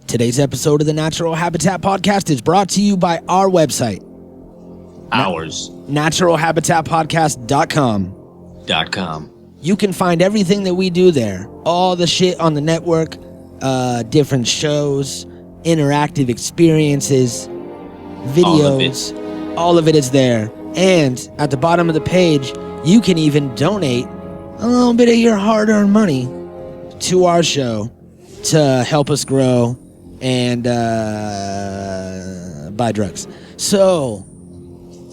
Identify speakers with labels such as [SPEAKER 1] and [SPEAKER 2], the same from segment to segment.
[SPEAKER 1] Today's episode of the Natural Habitat Podcast is brought to you by our website.
[SPEAKER 2] Ours.
[SPEAKER 1] naturalhabitatpodcast.com. You can find everything that we do there. All the shit on the network, different shows, interactive experiences, videos. All of it is there. And at the bottom of the page, you can even donate a little bit of your hard-earned money to our show to help us grow and buy drugs. So,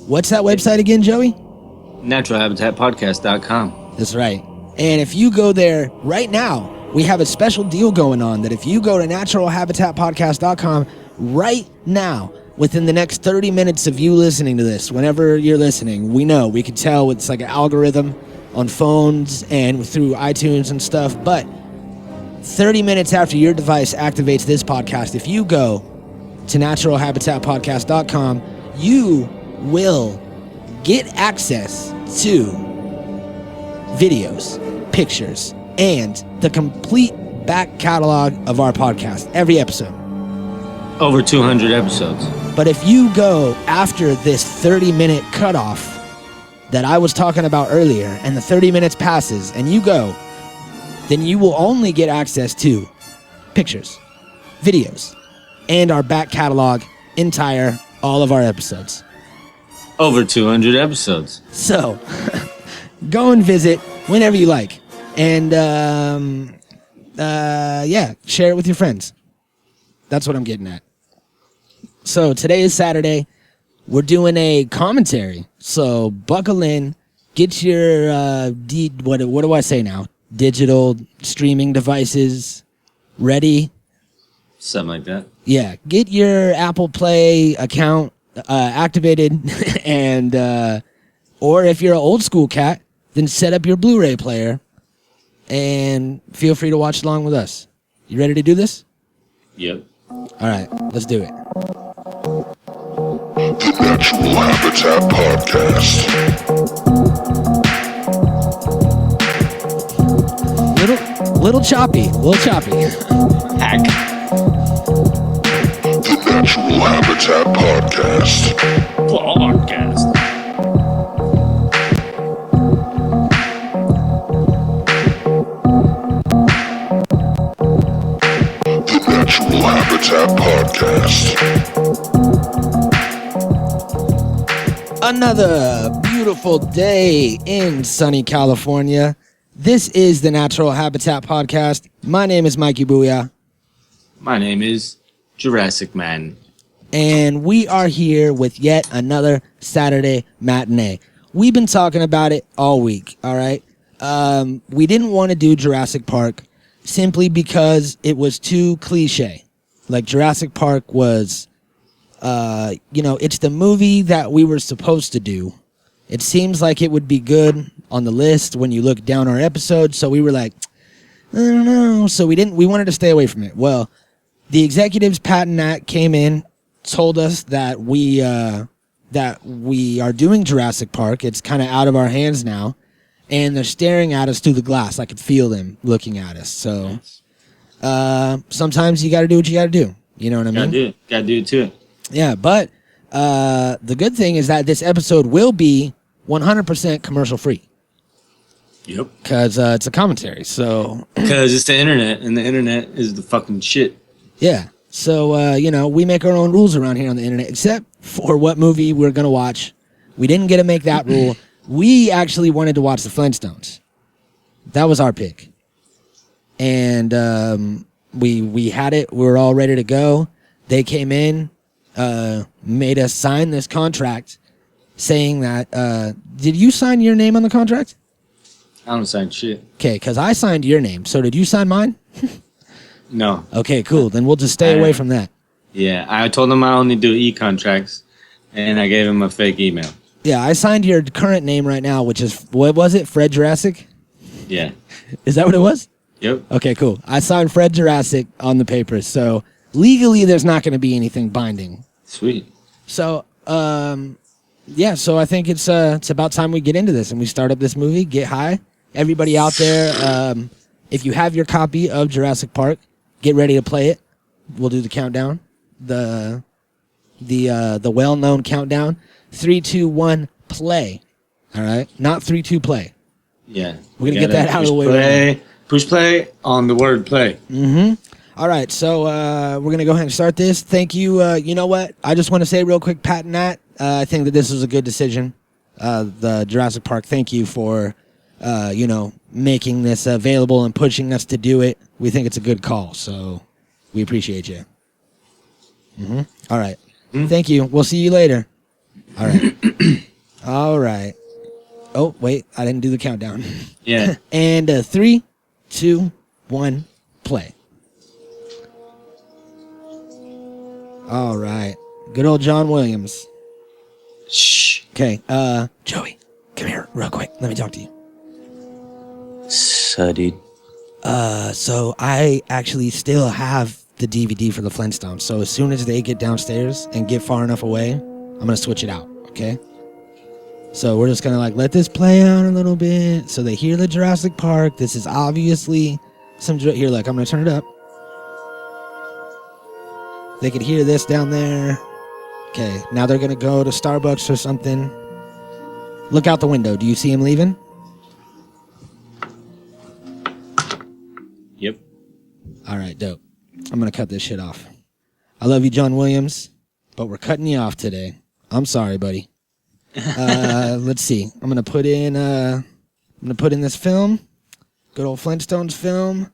[SPEAKER 1] what's that website again, Joey?
[SPEAKER 2] naturalhabitatpodcast.com.
[SPEAKER 1] That's right. And if you go there right now, we have a special deal going on that if you go to naturalhabitatpodcast.com right now, within the next 30 minutes of you listening to this, whenever you're listening, we can tell it's like an algorithm on phones and through iTunes and stuff, but 30 minutes after your device activates this podcast, if you go to naturalhabitatpodcast.com, you will get access to videos, pictures, and the complete back catalog of our podcast, every episode.
[SPEAKER 2] Over 200 episodes.
[SPEAKER 1] But if you go after this 30-minute cutoff that I was talking about earlier, and the 30 minutes passes, and you go, then you will only get access to pictures, videos, and our back catalog, all of our episodes.
[SPEAKER 2] Over 200 episodes.
[SPEAKER 1] So, go and visit whenever you like. And, share it with your friends. That's what I'm getting at. So, today is Saturday. We're doing a commentary. So, buckle in. Get your, what do I say now? Digital streaming devices ready.
[SPEAKER 2] Something like that.
[SPEAKER 1] Yeah. Get your Apple Play account activated. And, or if you're an old school cat, then set up your Blu-ray player and feel free to watch along with us. You ready to do this?
[SPEAKER 2] Yep.
[SPEAKER 1] All right, let's do it.
[SPEAKER 3] The Natural Habitat Podcast.
[SPEAKER 1] Little choppy.
[SPEAKER 2] Hack.
[SPEAKER 3] The Natural Habitat Podcast. The Natural Habitat Podcast.
[SPEAKER 1] Another beautiful day in sunny California. This is the Natural Habitat Podcast. My name is Mikey Joey.
[SPEAKER 2] My name is Jurassic Man.
[SPEAKER 1] And we are here with yet another Saturday matinee. We've been talking about it all week, all right? We didn't want to do Jurassic Park simply because it was too cliche. Like, Jurassic Park was, it's the movie that we were supposed to do. It seems like it would be good on the list when you look down our episode, so we were like, I don't know. So we wanted to stay away from it. Well, the Executives Patent Act came in, told us that we are doing Jurassic Park. It's kind of out of our hands now, and they're staring at us through the glass. I could feel them looking at us. So sometimes you got to do what you got to do. You know what I mean?
[SPEAKER 2] Got to do it too.
[SPEAKER 1] Yeah, but the good thing is that this episode will be 100% commercial free.
[SPEAKER 2] Yep.
[SPEAKER 1] Because it's a commentary, so...
[SPEAKER 2] Because it's the internet, and the internet is the fucking shit.
[SPEAKER 1] Yeah. So, we make our own rules around here on the internet, except for what movie we're going to watch. We didn't get to make that rule. We actually wanted to watch The Flintstones. That was our pick. And we had it. We were all ready to go. They came in, made us sign this contract saying that... did you sign your name on the contract?
[SPEAKER 2] I don't sign shit.
[SPEAKER 1] Okay, because I signed your name. So did you sign mine?
[SPEAKER 2] No.
[SPEAKER 1] Okay, cool. Then we'll just stay away from that.
[SPEAKER 2] Yeah, I told him I only do e-contracts, and I gave him a fake email.
[SPEAKER 1] Yeah, I signed your current name right now, which is, what was it, Fred Jurassic?
[SPEAKER 2] Yeah.
[SPEAKER 1] Is that what it was?
[SPEAKER 2] Yep.
[SPEAKER 1] Okay, cool. I signed Fred Jurassic on the papers, so legally there's not going to be anything binding.
[SPEAKER 2] Sweet.
[SPEAKER 1] So, yeah, so I think it's about time we get into this and we start up this movie, get high. Everybody out there, if you have your copy of Jurassic Park, get ready to play it. we'll do the countdown. The well-known countdown. 3, 2, 1, play. All right? Not 3, 2, play.
[SPEAKER 2] Yeah.
[SPEAKER 1] We're going to get that out of the way.
[SPEAKER 2] Push play on the word play.
[SPEAKER 1] Mm-hmm. All right, so we're going to go ahead and start this. Thank you. You know what? I just want to say real quick, Pat and Nat, I think that this was a good decision. The Jurassic Park, thank you for, making this available and pushing us to do it. We think it's a good call, so we appreciate you. Mm-hmm. All right. Mm-hmm. Thank you. We'll see you later. All right. All right. Oh, wait. I didn't do the countdown.
[SPEAKER 2] Yeah.
[SPEAKER 1] And 3, 2, 1, play. All right. Good old John Williams.
[SPEAKER 2] Shh.
[SPEAKER 1] Okay. Joey, come here real quick. Let me talk to you.
[SPEAKER 2] Dude.
[SPEAKER 1] So I actually still have the DVD for the Flintstones. So as soon as they get downstairs and get far enough away, I'm going to switch it out. Okay? So we're just going to let this play out a little bit so they hear the Jurassic Park. This is obviously here, look, I'm going to turn it up. They could hear this down there. Okay, now they're going to go to Starbucks or something. Look out the window. Do you see him leaving?
[SPEAKER 2] Yep.
[SPEAKER 1] All right, dope. I'm going to cut this shit off. I love you, John Williams, but we're cutting you off today. I'm sorry, buddy. Let's see. I'm going to put in this film. Good old Flintstones film.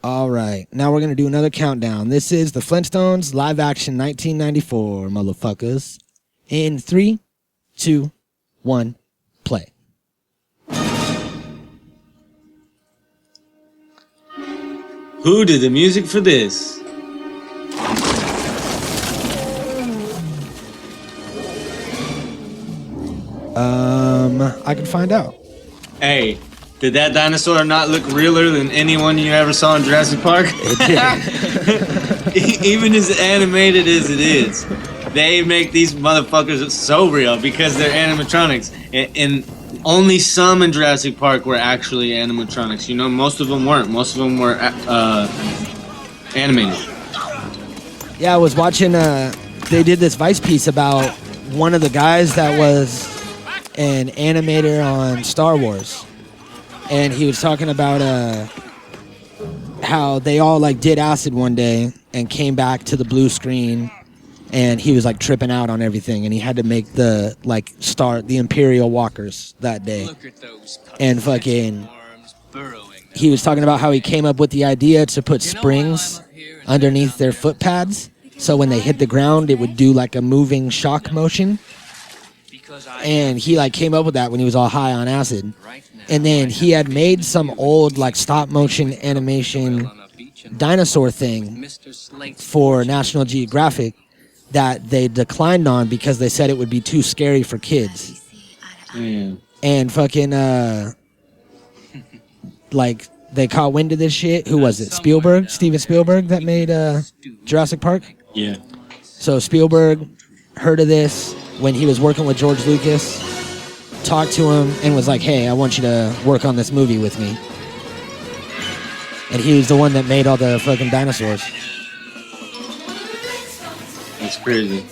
[SPEAKER 1] All right. Now we're going to do another countdown. This is the Flintstones live action 1994, motherfuckers. In 3, 2, 1, play.
[SPEAKER 2] Who did the music for this?
[SPEAKER 1] I can find out.
[SPEAKER 2] Hey, did that dinosaur not look realer than anyone you ever saw in Jurassic Park?
[SPEAKER 1] It did.
[SPEAKER 2] Even as animated as it is, they make these motherfuckers so real because they're animatronics. And only some in Jurassic Park were actually animatronics. You know, most of them weren't. Most of them were animated.
[SPEAKER 1] Yeah, I was watching, they did this Vice piece about one of the guys that was an animator on Star Wars. And he was talking about how they all did acid one day and came back to the blue screen, and he was tripping out on everything, and he had to make the start the Imperial Walkers that day.
[SPEAKER 4] Look at those
[SPEAKER 1] and fucking he was talking about how he came up with the idea to put springs underneath their foot pads, so when they hit the ground it would do a moving shock motion. And he came up with that when he was all high on acid. And then he had made some old stop motion animation dinosaur thing for National Geographic that they declined on because they said it would be too scary for kids.
[SPEAKER 2] Mm.
[SPEAKER 1] And fucking they caught wind of this shit. Who was it? Spielberg? Steven Spielberg that made Jurassic Park?
[SPEAKER 2] Yeah.
[SPEAKER 1] So Spielberg heard of this when he was working with George Lucas, talked to him, and was like, hey, I want you to work on this movie with me. And he was the one that made all the fucking dinosaurs.
[SPEAKER 2] That's crazy.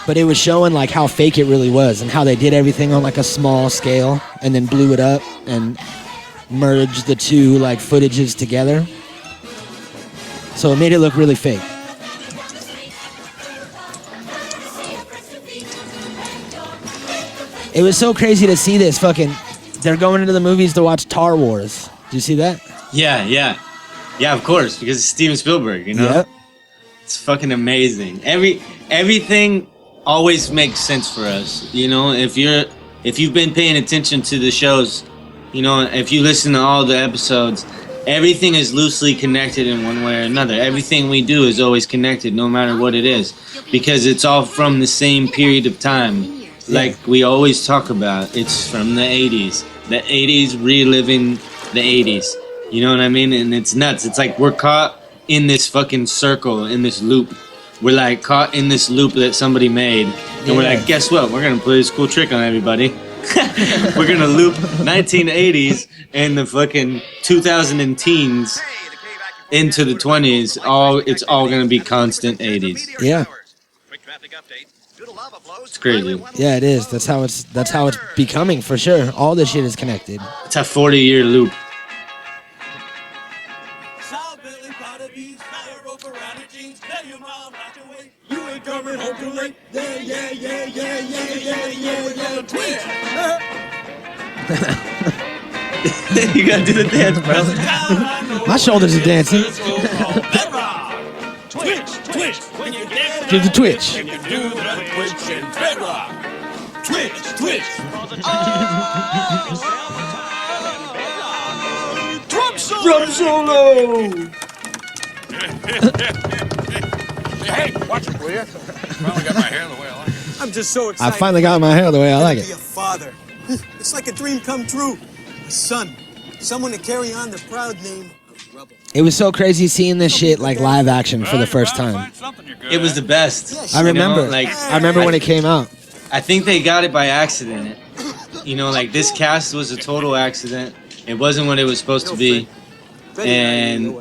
[SPEAKER 1] But it was showing how fake it really was and how they did everything on a small scale and then blew it up and merged the two footages together. So it made it look really fake. It was so crazy to see this they're going into the movies to watch Tar Wars. Did you see that?
[SPEAKER 2] Yeah, yeah. Yeah, of course, because it's Steven Spielberg, you know?
[SPEAKER 1] Yep.
[SPEAKER 2] It's fucking amazing. Everything always makes sense for us, you know? If you've been paying attention to the shows, you know, if you listen to all the episodes, everything is loosely connected in one way or another. Everything we do is always connected, no matter what it is, because it's all from the same period of time. Like we always talk about, it's from the 80s. The 80s reliving the 80s. You know what I mean? And it's nuts. It's we're caught in this fucking circle, in this loop. We're caught in this loop that somebody made. And we're guess what? We're going to play this cool trick on everybody. We're going to loop 1980s and the fucking 2010s into the 20s, it's all gonna be constant 80s.
[SPEAKER 1] Yeah.
[SPEAKER 2] It's crazy.
[SPEAKER 1] Yeah, it is. That's how it's becoming for sure. All this shit is connected.
[SPEAKER 2] It's a 40-year loop. You gotta do the dance, bro.
[SPEAKER 1] My shoulders are dancing. Do the twitch.
[SPEAKER 2] Drum solo.
[SPEAKER 4] Hey, watch it, will you? Finally got my hair the way I like it.
[SPEAKER 5] I'm just so
[SPEAKER 1] I
[SPEAKER 5] excited.
[SPEAKER 1] finally got my hair the way I like
[SPEAKER 5] Be
[SPEAKER 1] it.
[SPEAKER 5] a father. It's like a dream come true. A son. Someone to carry on the proud name of Rebel.
[SPEAKER 1] It was so crazy seeing this shit like live action for the first time.
[SPEAKER 2] It was the best.
[SPEAKER 1] I remember. I remember when it came out.
[SPEAKER 2] I think they got it by accident. You know, like this cast was a total accident. It wasn't what it was supposed to be, and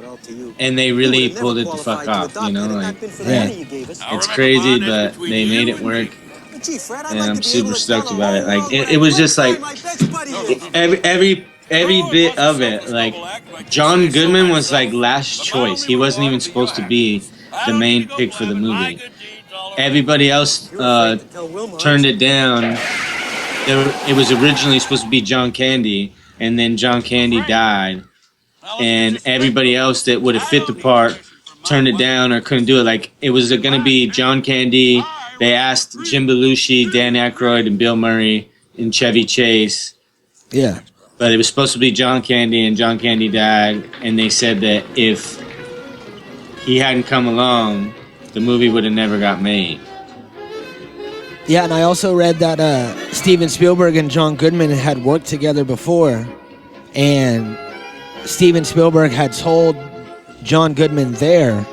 [SPEAKER 2] they really pulled it the fuck off. You know, like
[SPEAKER 1] Yeah.
[SPEAKER 2] it's crazy, but they made it work, and I'm super stoked about it. Like it was just like every bit of it. Like John Goodman was like last choice. He wasn't even supposed to be the main pick for the movie. Everybody else turned it down. It was originally supposed to be John Candy, and then John Candy died, and everybody else that would have fit the part turned it down or couldn't do it. Like it was going to be John Candy. They asked Jim Belushi, Dan Aykroyd, and Bill Murray, and Chevy Chase.
[SPEAKER 1] Yeah.
[SPEAKER 2] But it was supposed to be John Candy, and John Candy died, and they said that if he hadn't come along, the movie would have never got made.
[SPEAKER 1] Yeah, and I also read that Steven Spielberg and John Goodman had worked together before, and Steven Spielberg had told John Goodman there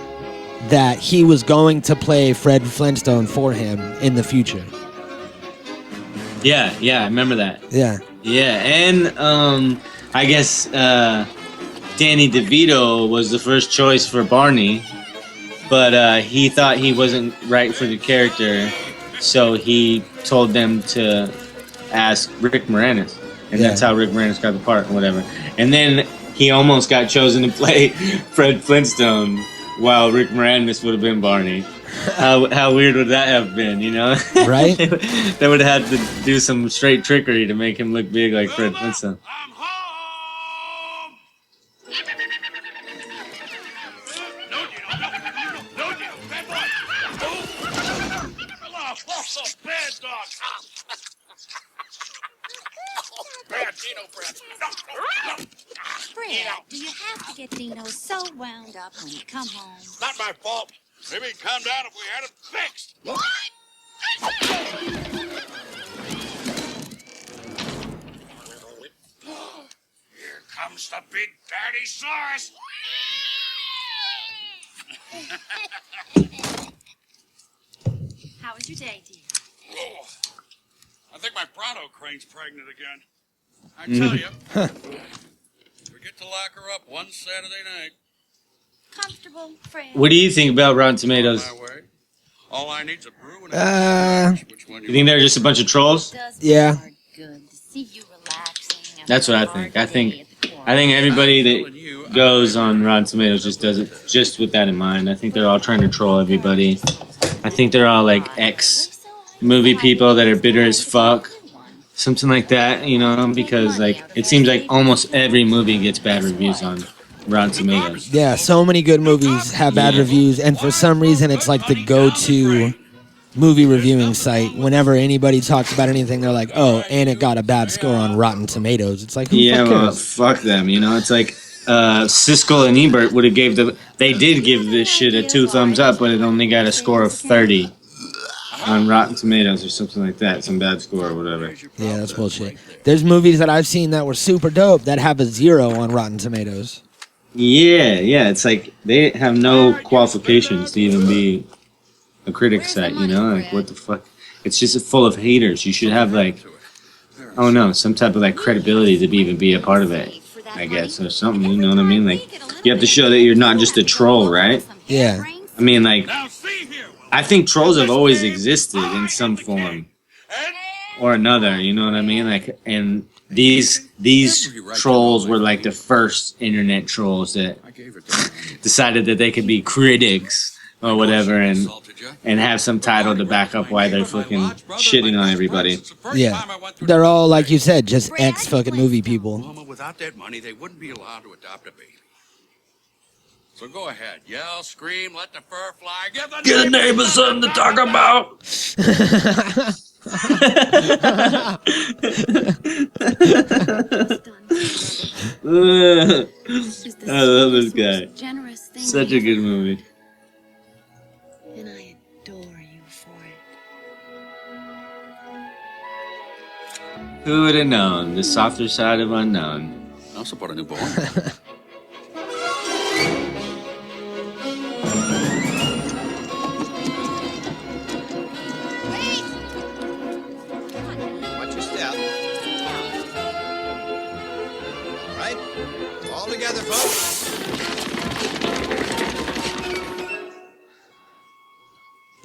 [SPEAKER 1] that he was going to play Fred Flintstone for him in the future.
[SPEAKER 2] Yeah, I remember that.
[SPEAKER 1] Yeah.
[SPEAKER 2] Yeah, and I guess Danny DeVito was the first choice for Barney, but he thought he wasn't right for the character, so he told them to ask Rick Moranis, and that's how Rick Moranis got the part and whatever. And then he almost got chosen to play Fred Flintstone, while Rick Moranis would have been Barney. How weird would that have been, you know?
[SPEAKER 1] Right?
[SPEAKER 2] They would have had to do some straight trickery to make him look big like Fred Flintstone.
[SPEAKER 4] I'm home! No, Dino, bad boy! Oh, bad dog! Bad Dino, Fred. No.
[SPEAKER 6] Fred, do you have to get Dino so wound up when you come home?
[SPEAKER 4] Not my fault. Maybe he'd calm down if we had it fixed. What? Here comes the big daddy sauce.
[SPEAKER 6] How was your day, dear?
[SPEAKER 4] Oh, I think my Prado crane's pregnant again. I tell you, we get to lock her up one Saturday night.
[SPEAKER 6] Comfortable, Fred?
[SPEAKER 2] What do you think about Rotten Tomatoes?
[SPEAKER 4] My way. All I need's a brew and a which one
[SPEAKER 2] You think they're just a bunch of trolls?
[SPEAKER 1] Yeah.
[SPEAKER 6] Good to see you relaxing.
[SPEAKER 2] That's what I think. I think everybody that goes on Rotten Tomatoes just does it just with that in mind. I think they're all trying to troll everybody. I think they're all like ex-movie people that are bitter as fuck. Something like that, you know, because like it seems like almost every movie gets bad reviews on Rotten Tomatoes.
[SPEAKER 1] Yeah, so many good movies have bad reviews, and for some reason it's like the go-to movie reviewing site. Whenever anybody talks about anything, they're like, oh, and it got a bad score on Rotten Tomatoes. It's like, who
[SPEAKER 2] Yeah,
[SPEAKER 1] fuck
[SPEAKER 2] well,
[SPEAKER 1] cares?
[SPEAKER 2] fuck them, you know? It's like Siskel and Ebert would have they did give this shit a 2 thumbs up, but it only got a score of 30 on Rotten Tomatoes or something like that, some bad score or whatever.
[SPEAKER 1] Yeah, that's bullshit. There's movies that I've seen that were super dope that have a 0 on Rotten Tomatoes.
[SPEAKER 2] Yeah, it's like they have no qualifications to even be a critic site, you know? Like, what the fuck? It's just full of haters. You should have, like, oh no, some type of, like, credibility to even be a part of it. I guess, or something. You know what I mean? Like, you have to show that you're not just a troll, right?
[SPEAKER 1] Yeah.
[SPEAKER 2] I mean, like,
[SPEAKER 4] Now see here.
[SPEAKER 2] I think trolls have always existed in some form
[SPEAKER 4] And
[SPEAKER 2] or another. You know what I mean? Like, and these trolls were like the first internet trolls that
[SPEAKER 4] I gave it to you.
[SPEAKER 2] decided that they could be critics or whatever, and
[SPEAKER 4] Insulted you.
[SPEAKER 2] have some title to back up why they're fucking shitting on everybody.
[SPEAKER 4] It's the first
[SPEAKER 1] Yeah.
[SPEAKER 4] time I went through
[SPEAKER 1] They're
[SPEAKER 4] the-
[SPEAKER 1] all, like you said, just ex fucking movie people.
[SPEAKER 4] Mama, without that money, they wouldn't be allowed to adopt a baby. So go ahead, yell, scream, let the fur fly. Give the
[SPEAKER 2] neighbors something to talk about. I love this guy. Such a good movie.
[SPEAKER 6] And I adore you for it.
[SPEAKER 2] Who would have known? The softer side of unknown.
[SPEAKER 4] I'll support a newborn.
[SPEAKER 7] Watch your step. All right. All together, folks.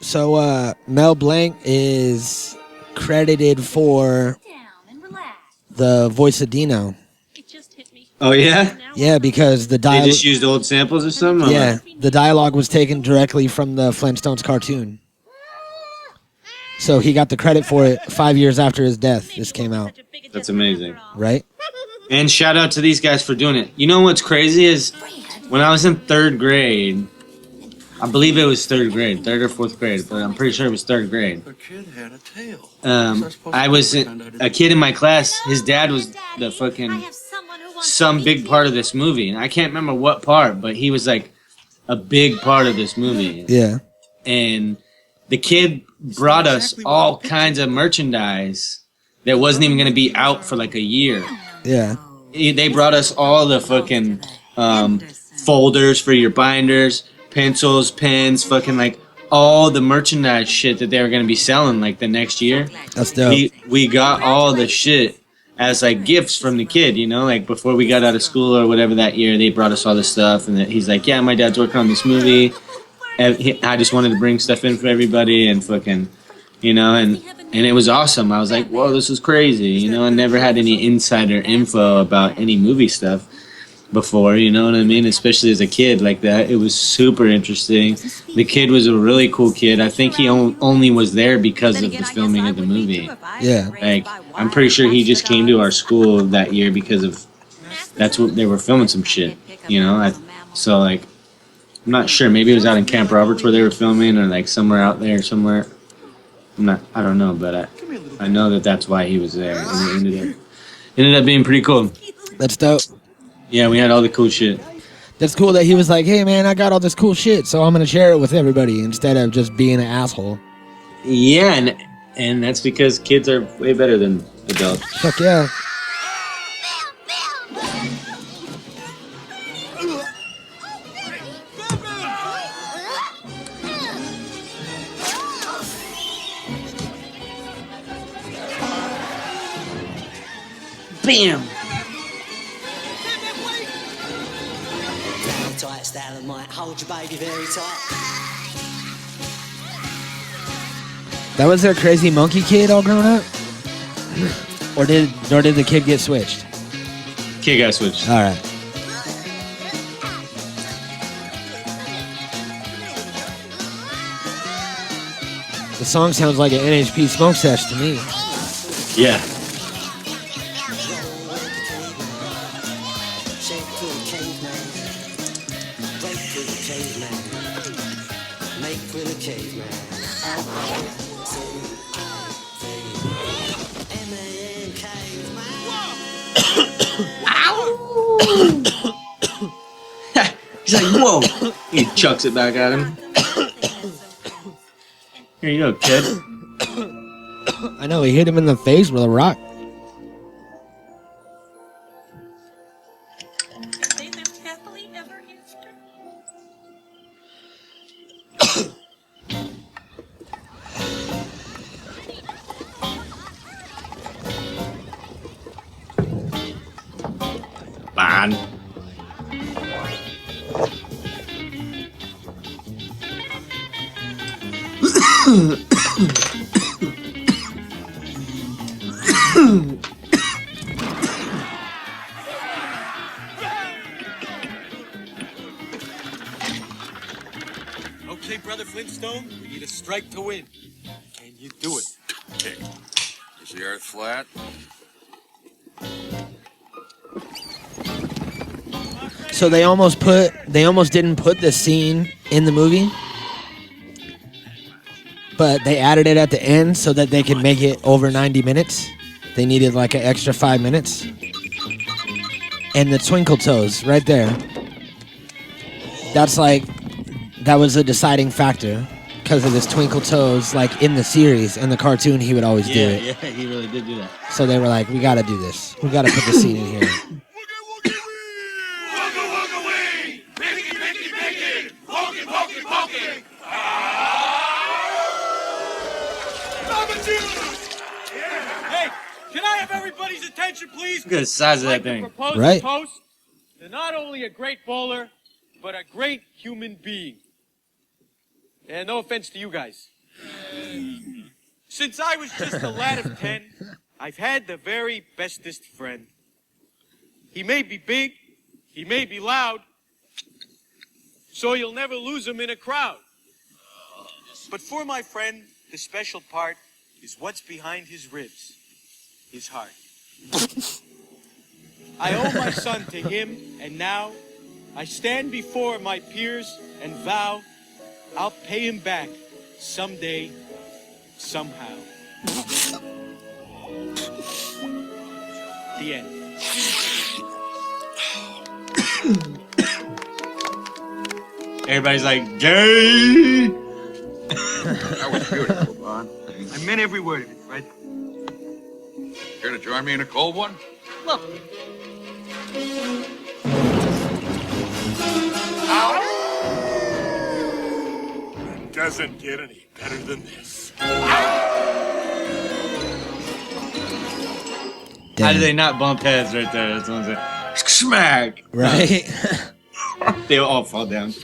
[SPEAKER 1] So, Mel Blanc is credited for
[SPEAKER 6] Down and relax.
[SPEAKER 1] the voice of Dino.
[SPEAKER 6] It just hit me.
[SPEAKER 2] Oh yeah?
[SPEAKER 1] Yeah, because the
[SPEAKER 2] They
[SPEAKER 1] dialogue.
[SPEAKER 2] just used old samples or something? Or
[SPEAKER 1] Yeah,
[SPEAKER 2] what?
[SPEAKER 1] the dialogue was taken directly from the Flintstones cartoon. So he got the credit for it 5 years after his death. This came out,
[SPEAKER 2] That's amazing.
[SPEAKER 1] right?
[SPEAKER 2] And shout out to these guys for doing it. You know what's crazy is when I was in third grade, I believe it was third or fourth grade, but I'm pretty sure it was third grade.
[SPEAKER 4] The kid had a tail.
[SPEAKER 2] I was a kid in my class. His dad was the fucking some big part of this movie, and I can't remember what part, but he was like a big part of this movie.
[SPEAKER 1] Yeah.
[SPEAKER 2] And the kid brought us all kinds of merchandise that wasn't even going to be out for like a year.
[SPEAKER 1] Yeah.
[SPEAKER 2] They brought us all the fucking folders for your binders, pencils, pens, fucking like all the merchandise shit that they were going to be selling like the next year.
[SPEAKER 1] That's dope.
[SPEAKER 2] We got all the shit as like gifts from the kid, you know, like before we got out of school or whatever that year, they brought us all this stuff, and he's like, yeah, my dad's working on this movie. And I just wanted to bring stuff in for everybody and fucking, you know, and it was awesome. I was like, whoa, this is crazy, you know. I never had any insider info about any movie stuff before, you know what I mean? Especially as a kid like that. It was super interesting. The kid was a really cool kid. I think he only was there because of the filming of the movie.
[SPEAKER 1] Yeah.
[SPEAKER 2] Like, I'm pretty sure he just came to our school that year because of that's what they were filming some shit, you know. So like, I'm not sure. Maybe it was out in Camp Roberts where they were filming, or like somewhere out there somewhere. I don't know, but I know that that's why he was there, and it ended up being pretty cool.
[SPEAKER 1] That's dope.
[SPEAKER 2] Yeah, we had all the cool shit.
[SPEAKER 1] That's cool that he was like, hey, man, I got all this cool shit, so I'm going to share it with everybody instead of just being an asshole.
[SPEAKER 2] Yeah, and that's because kids are way better than adults.
[SPEAKER 1] Fuck yeah.
[SPEAKER 2] Bam!
[SPEAKER 8] Tight style and might hold your baby very tight.
[SPEAKER 1] That was their crazy monkey kid all grown up? Or did the kid get switched?
[SPEAKER 2] Kid got switched.
[SPEAKER 1] All right. The song sounds like an NHP smoke sesh to me.
[SPEAKER 2] Yeah.
[SPEAKER 8] Shake for the caveman. Break for the caveman. Make for the caveman. M.A.N. caveman.
[SPEAKER 2] He's like, whoa! He chucks it back at him. Here you go, kid.
[SPEAKER 1] I know, he hit him in the face with a rock.
[SPEAKER 6] They lived happily ever after.
[SPEAKER 2] on.
[SPEAKER 5] Okay, Brother Flintstone, we need a strike to win. Can you do it?
[SPEAKER 4] Okay. Is the earth flat?
[SPEAKER 1] So they almost didn't put the scene in the movie, but they added it at the end so that they could make it over 90 minutes. They needed like an extra 5 minutes. And the twinkle toes right there. That was a deciding factor because of his twinkle toes, like in the series and the cartoon, he would always do it.
[SPEAKER 2] Yeah, he really did do that.
[SPEAKER 1] So they were like, we got to do this. We got to put the scene in here.
[SPEAKER 5] Hey, can I have everybody's attention, please?
[SPEAKER 2] Look at the size of that
[SPEAKER 5] I'd like to
[SPEAKER 2] thing.
[SPEAKER 5] propose
[SPEAKER 1] Right.
[SPEAKER 5] a toast to not only a great bowler, but a great human being. And no offense to you guys. Since I was just a lad of 10, I've had the very bestest friend. He may be big, he may be loud, so you'll never lose him in a crowd. But for my friend, the special part is what's behind his ribs, his heart. I owe my son to him, and now I stand before my peers and vow I'll pay him back someday, somehow. The end.
[SPEAKER 2] Everybody's like, gay!
[SPEAKER 4] That was beautiful, Bond.
[SPEAKER 5] I meant every word of it, Fred.
[SPEAKER 4] Care to join me in a cold one?
[SPEAKER 5] Look.
[SPEAKER 9] It doesn't get any better than this.
[SPEAKER 2] How did they not bump heads right there? That's what I'm saying. Smack!
[SPEAKER 1] Right?
[SPEAKER 2] They all fall down.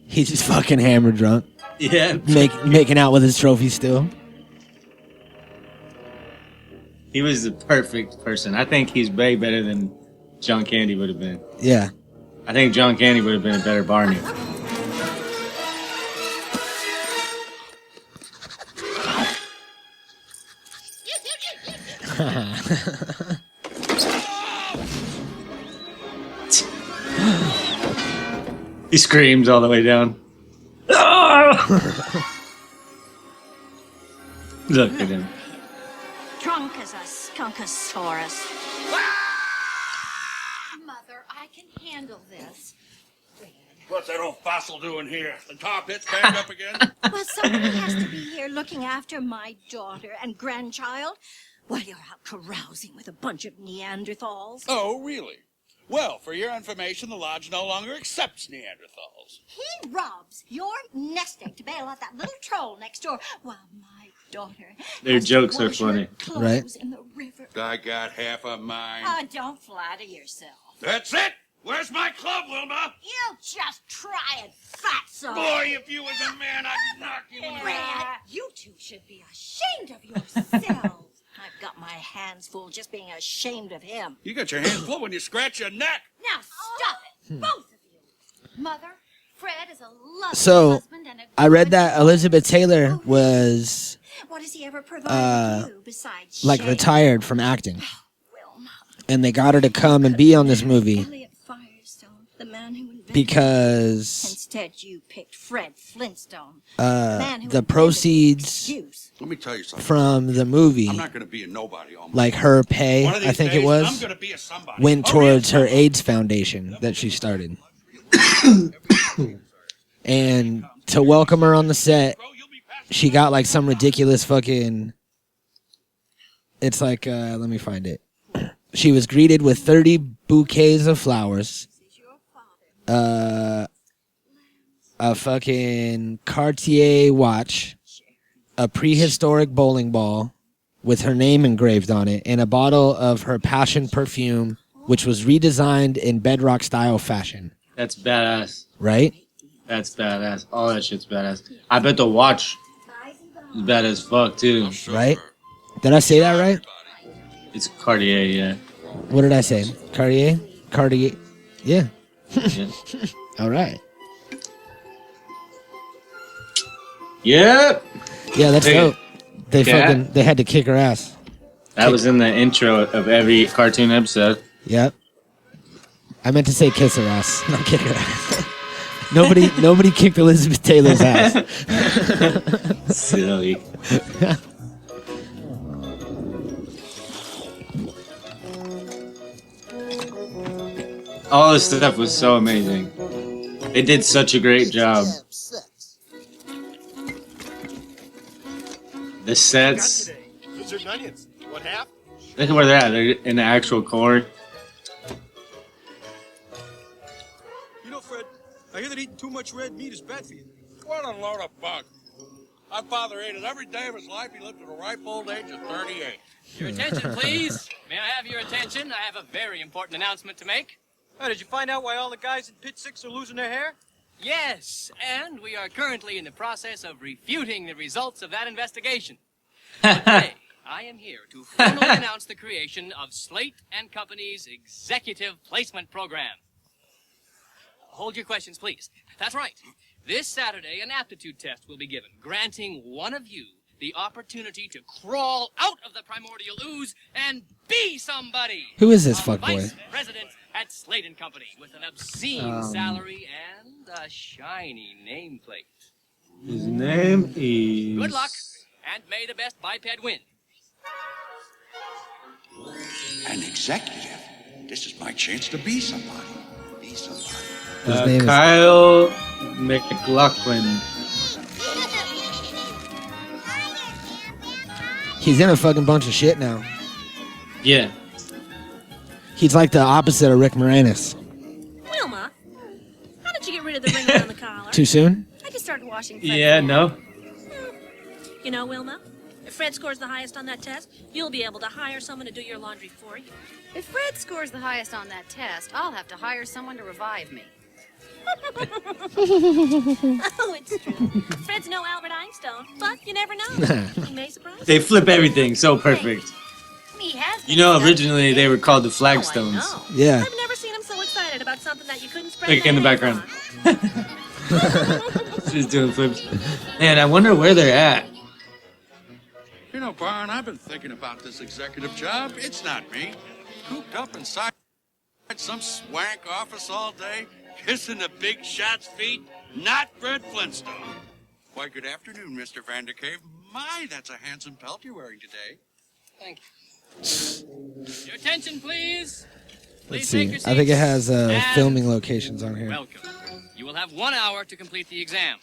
[SPEAKER 1] He's just fucking hammer drunk,
[SPEAKER 2] Yeah.
[SPEAKER 1] making out with his trophy still.
[SPEAKER 2] He was the perfect person. I think he's way better than John Candy would have been.
[SPEAKER 1] Yeah.
[SPEAKER 2] I think John Candy would have been a better Barney. He screams all the way down. Look at him.
[SPEAKER 6] Drunk as a skunkosaurus.
[SPEAKER 10] Mother, I can handle this.
[SPEAKER 4] What's that old fossil doing here? The tar pit's back up again?
[SPEAKER 10] Well, somebody has to be here looking after my daughter and grandchild while you're out carousing with a bunch of Neanderthals.
[SPEAKER 4] Oh, really? Well, for your information, the lodge no longer accepts Neanderthals.
[SPEAKER 10] He robs your nest egg to bail out that little troll next door while my daughter
[SPEAKER 2] Their
[SPEAKER 10] has to
[SPEAKER 2] jokes are
[SPEAKER 10] wash her
[SPEAKER 2] funny.
[SPEAKER 10] clothes
[SPEAKER 1] Right.
[SPEAKER 10] in the river.
[SPEAKER 4] I got half of mine.
[SPEAKER 10] Oh, don't flatter yourself.
[SPEAKER 4] That's it! Where's my club, Wilma?
[SPEAKER 10] You just try it, fatso.
[SPEAKER 4] Boy, if you was a man, I'd knock you in the...
[SPEAKER 10] Brad, you two should be ashamed of yourselves. I've got my hands full just being ashamed of him.
[SPEAKER 4] You got your hands full when you scratch your neck.
[SPEAKER 10] Now stop it, both of you.
[SPEAKER 6] Mother, Fred is a lovely
[SPEAKER 1] So,
[SPEAKER 6] husband and a
[SPEAKER 1] I read
[SPEAKER 6] good
[SPEAKER 1] that
[SPEAKER 6] father.
[SPEAKER 1] Elizabeth Taylor was
[SPEAKER 10] What does he ever provide you besides
[SPEAKER 1] like
[SPEAKER 10] shame?
[SPEAKER 1] retired from acting,
[SPEAKER 10] Wilma.
[SPEAKER 1] and they got her to come and be on this movie
[SPEAKER 10] Elliot Firestone, the man who invented
[SPEAKER 1] because
[SPEAKER 10] Instead, you picked Fred Flintstone, the man who
[SPEAKER 1] the
[SPEAKER 10] invented
[SPEAKER 1] proceeds
[SPEAKER 10] excuse.
[SPEAKER 4] Let me tell you something.
[SPEAKER 1] from the movie,
[SPEAKER 4] I'm not going to be a nobody all my
[SPEAKER 1] like her pay,
[SPEAKER 4] One of these
[SPEAKER 1] I think
[SPEAKER 4] days,
[SPEAKER 1] it
[SPEAKER 4] I'm
[SPEAKER 1] was,
[SPEAKER 4] going to be a somebody.
[SPEAKER 1] went
[SPEAKER 4] A real
[SPEAKER 1] towards her
[SPEAKER 4] somebody.
[SPEAKER 1] AIDS foundation that she started. And to welcome her on the set, she got like some ridiculous fucking. It's like, let me find it. She was greeted with 30 bouquets of flowers, a fucking Cartier watch, a prehistoric bowling ball with her name engraved on it and a bottle of her passion perfume, which was redesigned in bedrock style fashion.
[SPEAKER 2] That's badass.
[SPEAKER 1] Right?
[SPEAKER 2] That's badass. All that shit's badass. I bet the watch is bad as fuck too.
[SPEAKER 1] Right? Did I say that right?
[SPEAKER 2] It's Cartier, yeah.
[SPEAKER 1] What did I say? Cartier? Cartier. Yeah.
[SPEAKER 2] Yeah.
[SPEAKER 1] All right.
[SPEAKER 2] Yep.
[SPEAKER 1] Yeah, that's
[SPEAKER 2] Hey,
[SPEAKER 1] dope. They had to kick her ass.
[SPEAKER 2] That was in the intro of every cartoon episode.
[SPEAKER 1] Yep. I meant to say kiss her ass, not kick her ass. Nobody kicked Elizabeth Taylor's ass.
[SPEAKER 2] Silly. All this stuff was so amazing. They did such a great job. The sets.
[SPEAKER 9] Lizard and onions. What half?
[SPEAKER 2] Look at where they're at. They're in the actual core.
[SPEAKER 4] You know, Fred, I hear that eating too much red meat is bad for you. What a load of bug. My father ate it every day of his life. He lived to the ripe old age of 38.
[SPEAKER 11] Your attention, please. May I have your attention? I have a very important announcement to make.
[SPEAKER 5] Oh, did you find out why all the guys in Pit 6 are losing their hair?
[SPEAKER 11] Yes, and we are currently in the process of refuting the results of that investigation. Today, I am here to formally announce the creation of Slate & Company's Executive Placement Program. Hold your questions, please. That's right. This Saturday, an aptitude test will be given, granting one of you the opportunity to crawl out of the primordial ooze and be somebody.
[SPEAKER 1] Who is this
[SPEAKER 11] A
[SPEAKER 1] fuckboy?
[SPEAKER 11] Vice President at Slate & Company with an obscene salary and a shiny nameplate.
[SPEAKER 2] His name is...
[SPEAKER 11] Good luck, and may the best biped win.
[SPEAKER 4] An executive? This is my chance to be somebody. Be somebody.
[SPEAKER 1] His name is
[SPEAKER 2] Kyle McLaughlin.
[SPEAKER 1] He's in a fucking bunch of shit now.
[SPEAKER 2] Yeah.
[SPEAKER 12] He's like the opposite of Rick Moranis.
[SPEAKER 10] Wilma, how did you get rid of the ring around the collar?
[SPEAKER 12] Too soon?
[SPEAKER 10] I just started washing Fred's
[SPEAKER 2] Yeah,
[SPEAKER 10] hair.
[SPEAKER 2] no.
[SPEAKER 10] You know, Wilma, if Fred scores the highest on that test, you'll be able to hire someone to do your laundry for you.
[SPEAKER 6] If Fred scores the highest on that test, I'll have to hire someone to revive me.
[SPEAKER 10] Oh, it's true. Fred's no Albert Einstein, but you never know. He may surprise
[SPEAKER 2] They
[SPEAKER 10] you.
[SPEAKER 2] flip everything so perfect.
[SPEAKER 10] He has been
[SPEAKER 2] You know,
[SPEAKER 10] studying
[SPEAKER 2] originally they were called the Flagstones.
[SPEAKER 10] Oh, I know.
[SPEAKER 12] Yeah.
[SPEAKER 10] I've never seen him so excited about something that you couldn't spread
[SPEAKER 2] Look in the
[SPEAKER 10] mayonnaise
[SPEAKER 2] background.
[SPEAKER 10] on.
[SPEAKER 2] She's doing flips. Man, I wonder where they're at.
[SPEAKER 4] You know, Barn, I've been thinking about this executive job. It's not me. Cooped up inside some swank office all day, kissing the big shot's feet. Not Fred Flintstone. Why, good afternoon, Mr. Vandercave. My, that's a handsome pelt you're wearing today.
[SPEAKER 11] Thank you. Your attention, please.
[SPEAKER 12] Let's
[SPEAKER 11] Please take
[SPEAKER 12] see.
[SPEAKER 11] your
[SPEAKER 12] I think it
[SPEAKER 11] seats.
[SPEAKER 12] has
[SPEAKER 11] And
[SPEAKER 12] filming locations on here.
[SPEAKER 11] Welcome. You will have 1 hour to complete the exam.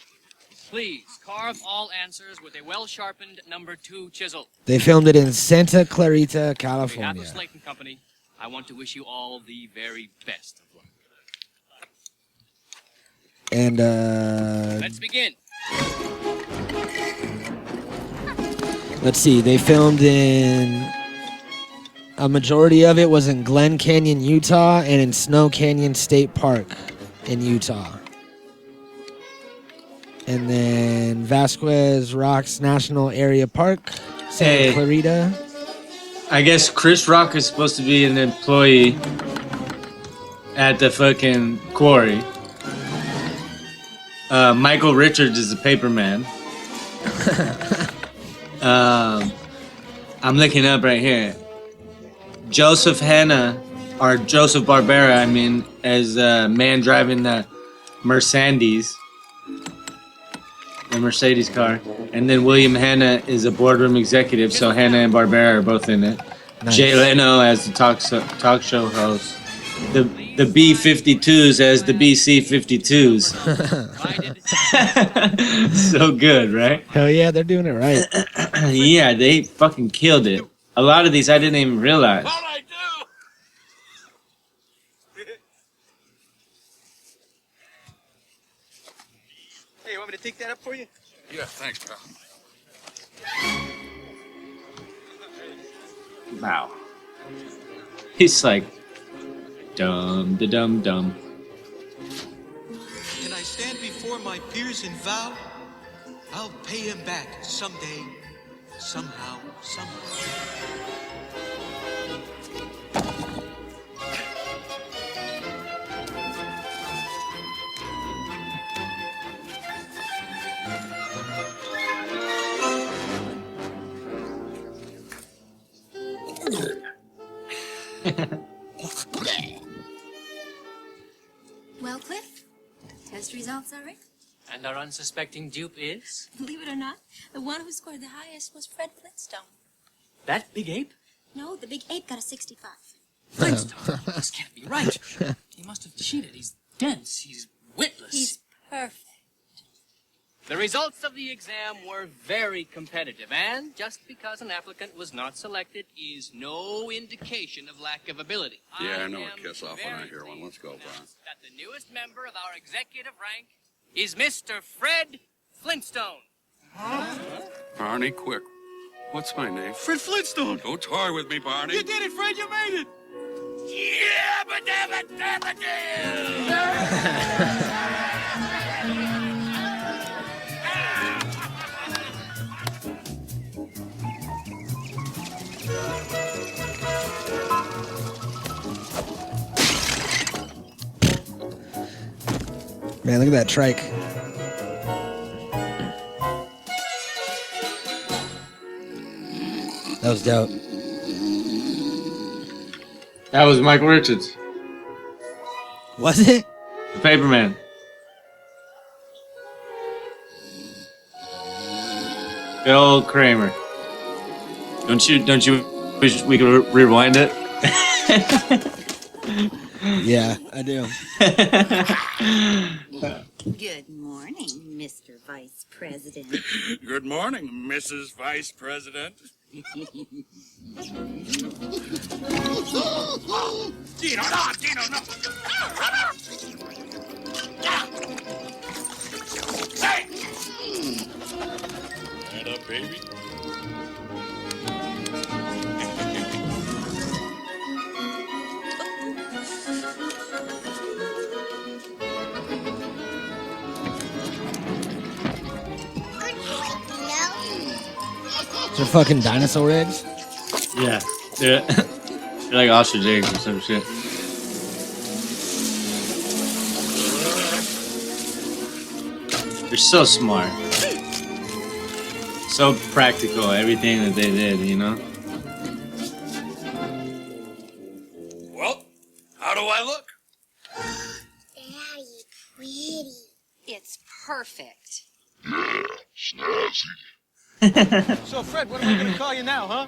[SPEAKER 11] Please carve all answers with a well-sharpened number 2 chisel.
[SPEAKER 12] They filmed it in Santa Clarita,
[SPEAKER 11] On behalf
[SPEAKER 12] California.
[SPEAKER 11] of Slate & Company, I want to wish you all the very best of luck.
[SPEAKER 12] And
[SPEAKER 11] Let's begin.
[SPEAKER 12] let's see. They filmed in a majority of it was in Glen Canyon, Utah, and in Snow Canyon State Park in Utah. And then Vasquez Rocks National Area Park, Santa
[SPEAKER 2] Hey.
[SPEAKER 12] Clarita.
[SPEAKER 2] I guess Chris Rock is supposed to be an employee at the fucking quarry. Michael Richards is the paper man. I'm looking up right here. Joseph Hanna, or Joseph Barbera, I mean, as a man driving the Mercedes car. And then William Hanna is a boardroom executive, so Hanna and Barbera are both in it.
[SPEAKER 12] Nice.
[SPEAKER 2] Jay Leno as the talk show host. The B-52s as the BC-52s. So good, right?
[SPEAKER 12] Hell yeah, they're doing it right.
[SPEAKER 2] Yeah, they fucking killed it. A lot of these I didn't even realize.
[SPEAKER 4] What I do?
[SPEAKER 5] Hey, you want me to take that up for you?
[SPEAKER 4] Yeah, thanks, pal.
[SPEAKER 2] Wow. He's like, dum da dum dum.
[SPEAKER 13] Can I stand before my peers and vow? I'll pay him back someday, somehow, somehow.
[SPEAKER 6] Well, Cliff, test results are in.
[SPEAKER 11] And our unsuspecting dupe is?
[SPEAKER 6] Believe it or not, the one who scored the highest was Fred Flintstone.
[SPEAKER 11] That big ape?
[SPEAKER 6] No, the big ape got a 65.
[SPEAKER 11] Flintstone? This can't be right. He must have cheated. He's dense. He's witless.
[SPEAKER 6] He's perfect.
[SPEAKER 11] The results of the exam were very competitive, and just because an applicant was not selected is no indication of lack of ability.
[SPEAKER 4] Yeah, I know a kiss off when I hear one. Let's go, Brian.
[SPEAKER 11] That the newest member of our executive rank is Mr. Fred Flintstone.
[SPEAKER 4] Barney, quick. What's my name?
[SPEAKER 5] Fred Flintstone!
[SPEAKER 4] Don't toy with me, Barney.
[SPEAKER 5] You did it, Fred! You made it!
[SPEAKER 1] Man, look at that trike. That was dope.
[SPEAKER 2] That was Michael Richards,
[SPEAKER 1] Was it?
[SPEAKER 2] the Paperman. Good old Kramer. Don't you wish we could rewind it?
[SPEAKER 1] Yeah, I do.
[SPEAKER 6] Good morning, Mr. Vice President.
[SPEAKER 9] Good morning, Mrs. Vice President. Dino, no, Dino, no. Say! Head up, baby.
[SPEAKER 1] They're fucking dinosaur eggs?
[SPEAKER 2] Yeah, they're like ostrich eggs or some shit. They're so smart, so practical. Everything that they did, you know.
[SPEAKER 9] Well, how do I look?
[SPEAKER 6] Daddy, pretty. It's perfect.
[SPEAKER 3] Yeah, snazzy.
[SPEAKER 5] So, Fred, what am I going to call you now, huh?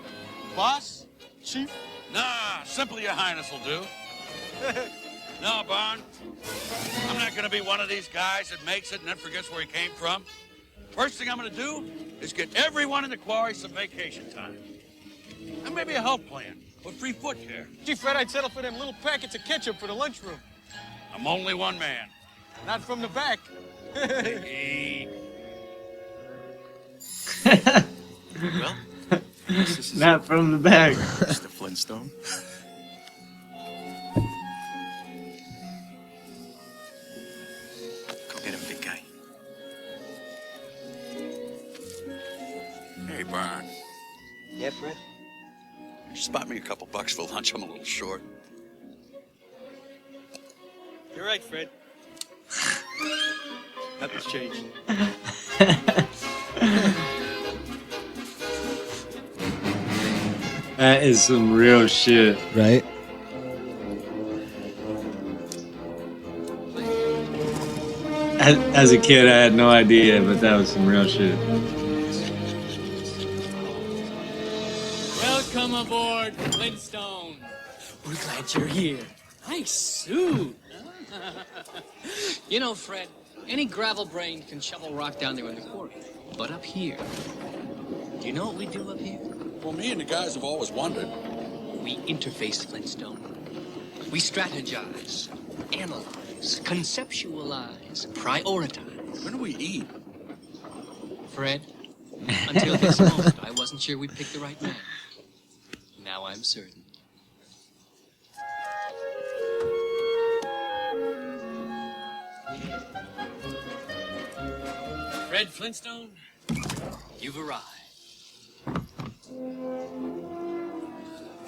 [SPEAKER 5] Boss? Chief?
[SPEAKER 9] Nah, simply Your Highness will do. No, Barn. I'm not gonna be one of these guys that makes it and then forgets where he came from. First thing I'm gonna do is get everyone in the quarry some vacation time. And maybe a health plan with free foot care.
[SPEAKER 5] Gee, Fred, I'd settle for them little packets of ketchup for the lunchroom.
[SPEAKER 9] I'm only one man.
[SPEAKER 5] Not from the back.
[SPEAKER 9] Hey.
[SPEAKER 13] Well,
[SPEAKER 2] Not from the back.
[SPEAKER 13] Mr. Flintstone. Go get him, big guy.
[SPEAKER 9] Hey, Barn.
[SPEAKER 13] Yeah, Fred?
[SPEAKER 9] Spot me a couple bucks for lunch. I'm a little short.
[SPEAKER 5] You're right, Fred. Nothing's changed.
[SPEAKER 2] That is some real shit.
[SPEAKER 1] Right?
[SPEAKER 2] As a kid, I had no idea, but that was some real shit.
[SPEAKER 11] Welcome aboard, Flintstone. We're glad you're here. Nice suit. You know, Fred, any gravel brain can shovel rock down there in the quarry. But up here, do you know what we do up here?
[SPEAKER 9] Well, me and the guys have always wondered.
[SPEAKER 11] We interface, Flintstone. We strategize, analyze, conceptualize, prioritize.
[SPEAKER 9] When do we eat?
[SPEAKER 11] Fred, until this moment, I wasn't sure we picked the right man. Now I'm certain. Fred Flintstone, you've arrived.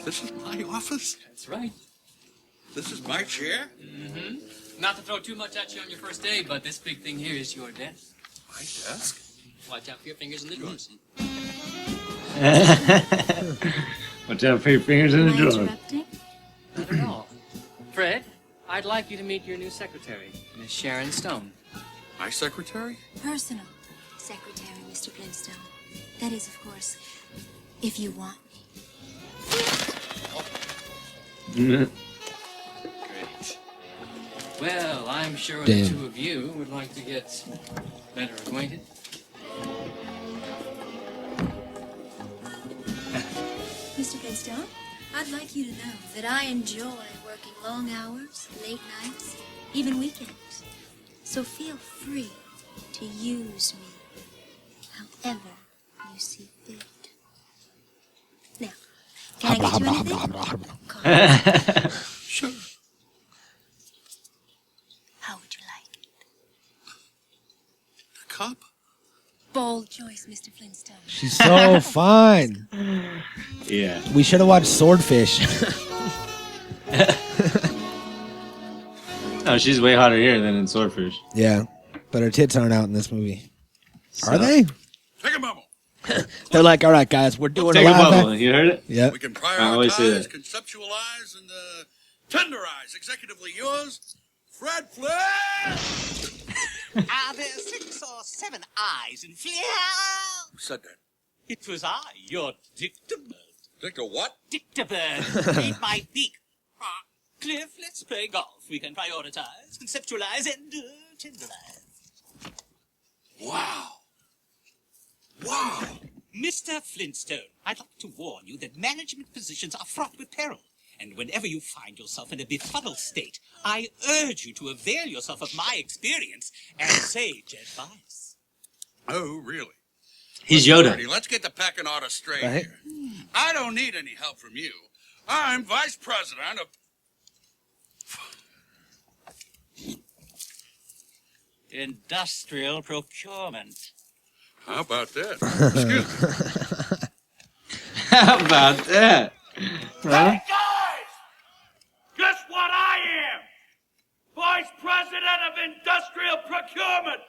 [SPEAKER 4] This is my office?
[SPEAKER 11] That's right.
[SPEAKER 4] This is my chair?
[SPEAKER 11] Mm-hmm. Not to throw too much at you on your first day, but this big thing here is your desk.
[SPEAKER 4] My desk?
[SPEAKER 11] Watch out for your fingers in the drawers.
[SPEAKER 2] Watch out for your fingers in the
[SPEAKER 6] Am I
[SPEAKER 2] drawer.
[SPEAKER 6] interrupting?
[SPEAKER 11] Not at all. Fred, I'd like you to meet your new secretary, Miss Sharon Stone.
[SPEAKER 4] My secretary?
[SPEAKER 6] Personal secretary, Mr. Flintstone. That is, of course, if you want me.
[SPEAKER 11] Great. Well, I'm sure
[SPEAKER 1] Damn.
[SPEAKER 11] the two of you would like to get better acquainted.
[SPEAKER 6] Mr. Flintstone, I'd like you to know that I enjoy working long hours, late nights, even weekends. So feel free to use me however you see fit. Now, can I get you anything?
[SPEAKER 4] Sure.
[SPEAKER 6] How would you like it?
[SPEAKER 4] The cup?
[SPEAKER 6] Bold choice, Mr. Flintstone.
[SPEAKER 1] She's so fun.
[SPEAKER 2] Yeah.
[SPEAKER 1] We should have watched Swordfish.
[SPEAKER 2] No, she's way hotter here than in Swordfish.
[SPEAKER 1] Yeah, but her tits aren't out in this movie.
[SPEAKER 2] So-
[SPEAKER 1] Are they?
[SPEAKER 4] Take a bubble.
[SPEAKER 1] They're like, all right, guys, we're doing
[SPEAKER 2] Take a
[SPEAKER 1] a laugh
[SPEAKER 2] bubble.
[SPEAKER 1] act.
[SPEAKER 2] You heard it?
[SPEAKER 1] Yep.
[SPEAKER 4] We can
[SPEAKER 2] I always say
[SPEAKER 4] prioritize,
[SPEAKER 2] that.
[SPEAKER 4] conceptualize, and tenderize. Executively yours, Fred Flint!
[SPEAKER 14] Are there 6 or 7 eyes in Flea?
[SPEAKER 4] Who said that?
[SPEAKER 14] It was I, your dictabird.
[SPEAKER 4] Dick a what?
[SPEAKER 14] Dictabird. Read my beak. Cliff, let's play golf. We can prioritize, conceptualize, and tenderize.
[SPEAKER 4] Wow. Wow.
[SPEAKER 14] Mr. Flintstone, I'd like to warn you that management positions are fraught with peril. And whenever you find yourself in a befuddled state, I urge you to avail yourself of my experience and sage advice.
[SPEAKER 4] Oh, really?
[SPEAKER 2] He's
[SPEAKER 4] Listen,
[SPEAKER 2] Yoda.
[SPEAKER 4] Bertie, let's get the pecking order straight
[SPEAKER 1] Right.
[SPEAKER 4] here. I don't need any help from you. I'm vice president of...
[SPEAKER 14] Industrial procurement.
[SPEAKER 4] How about that? Excuse me.
[SPEAKER 2] How about that? Huh?
[SPEAKER 5] Hey, guys! Guess what I am? Vice President of Industrial Procurement!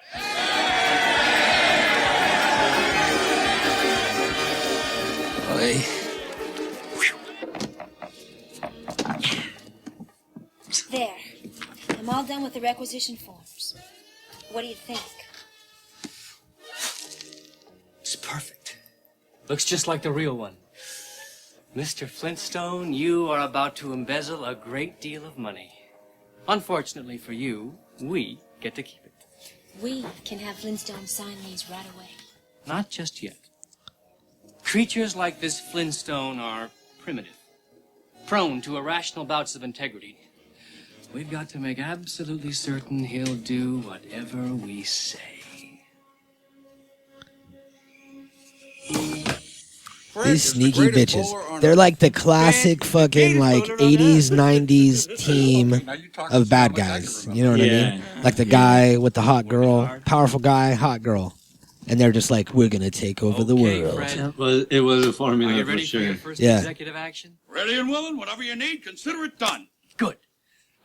[SPEAKER 6] There. I'm all done with the requisition forms. What do you think?
[SPEAKER 11] It's perfect. Looks just like the real one. Mr. Flintstone, you are about to embezzle a great deal of money. Unfortunately for you, we get to keep it.
[SPEAKER 6] We can have Flintstone sign these right away.
[SPEAKER 11] Not just yet. Creatures like this Flintstone are primitive, prone to irrational bouts of integrity. We've got to make absolutely certain he'll do whatever we say.
[SPEAKER 1] These sneaky bitches. They're like the classic fucking like 80s, 90s team of bad guys. You know what I mean? Like the guy with the hot girl, powerful guy, hot girl. And they're just like, we're going to take over the world.
[SPEAKER 11] Fred.
[SPEAKER 2] Well, it was a
[SPEAKER 11] Are
[SPEAKER 2] formula
[SPEAKER 11] you
[SPEAKER 2] for
[SPEAKER 11] ready for
[SPEAKER 2] sure.
[SPEAKER 11] your first
[SPEAKER 1] Yeah.
[SPEAKER 11] executive action?
[SPEAKER 4] Ready and willing, whatever you need, consider it done.
[SPEAKER 11] Good.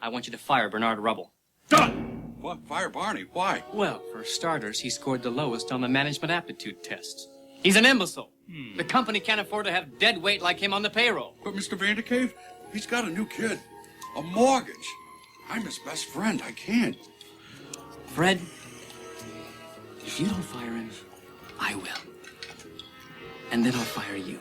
[SPEAKER 11] I want you to fire Bernard Rubble.
[SPEAKER 4] Done! What? Fire Barney? Why?
[SPEAKER 11] Well, for starters, he scored the lowest on the management aptitude test. He's an imbecile. The company can't afford to have dead weight like him on the payroll.
[SPEAKER 4] But Mr. Vandercave, he's got a new kid. A mortgage. I'm his best friend. I can't.
[SPEAKER 11] Fred, if you don't fire him, I will. And then I'll fire you.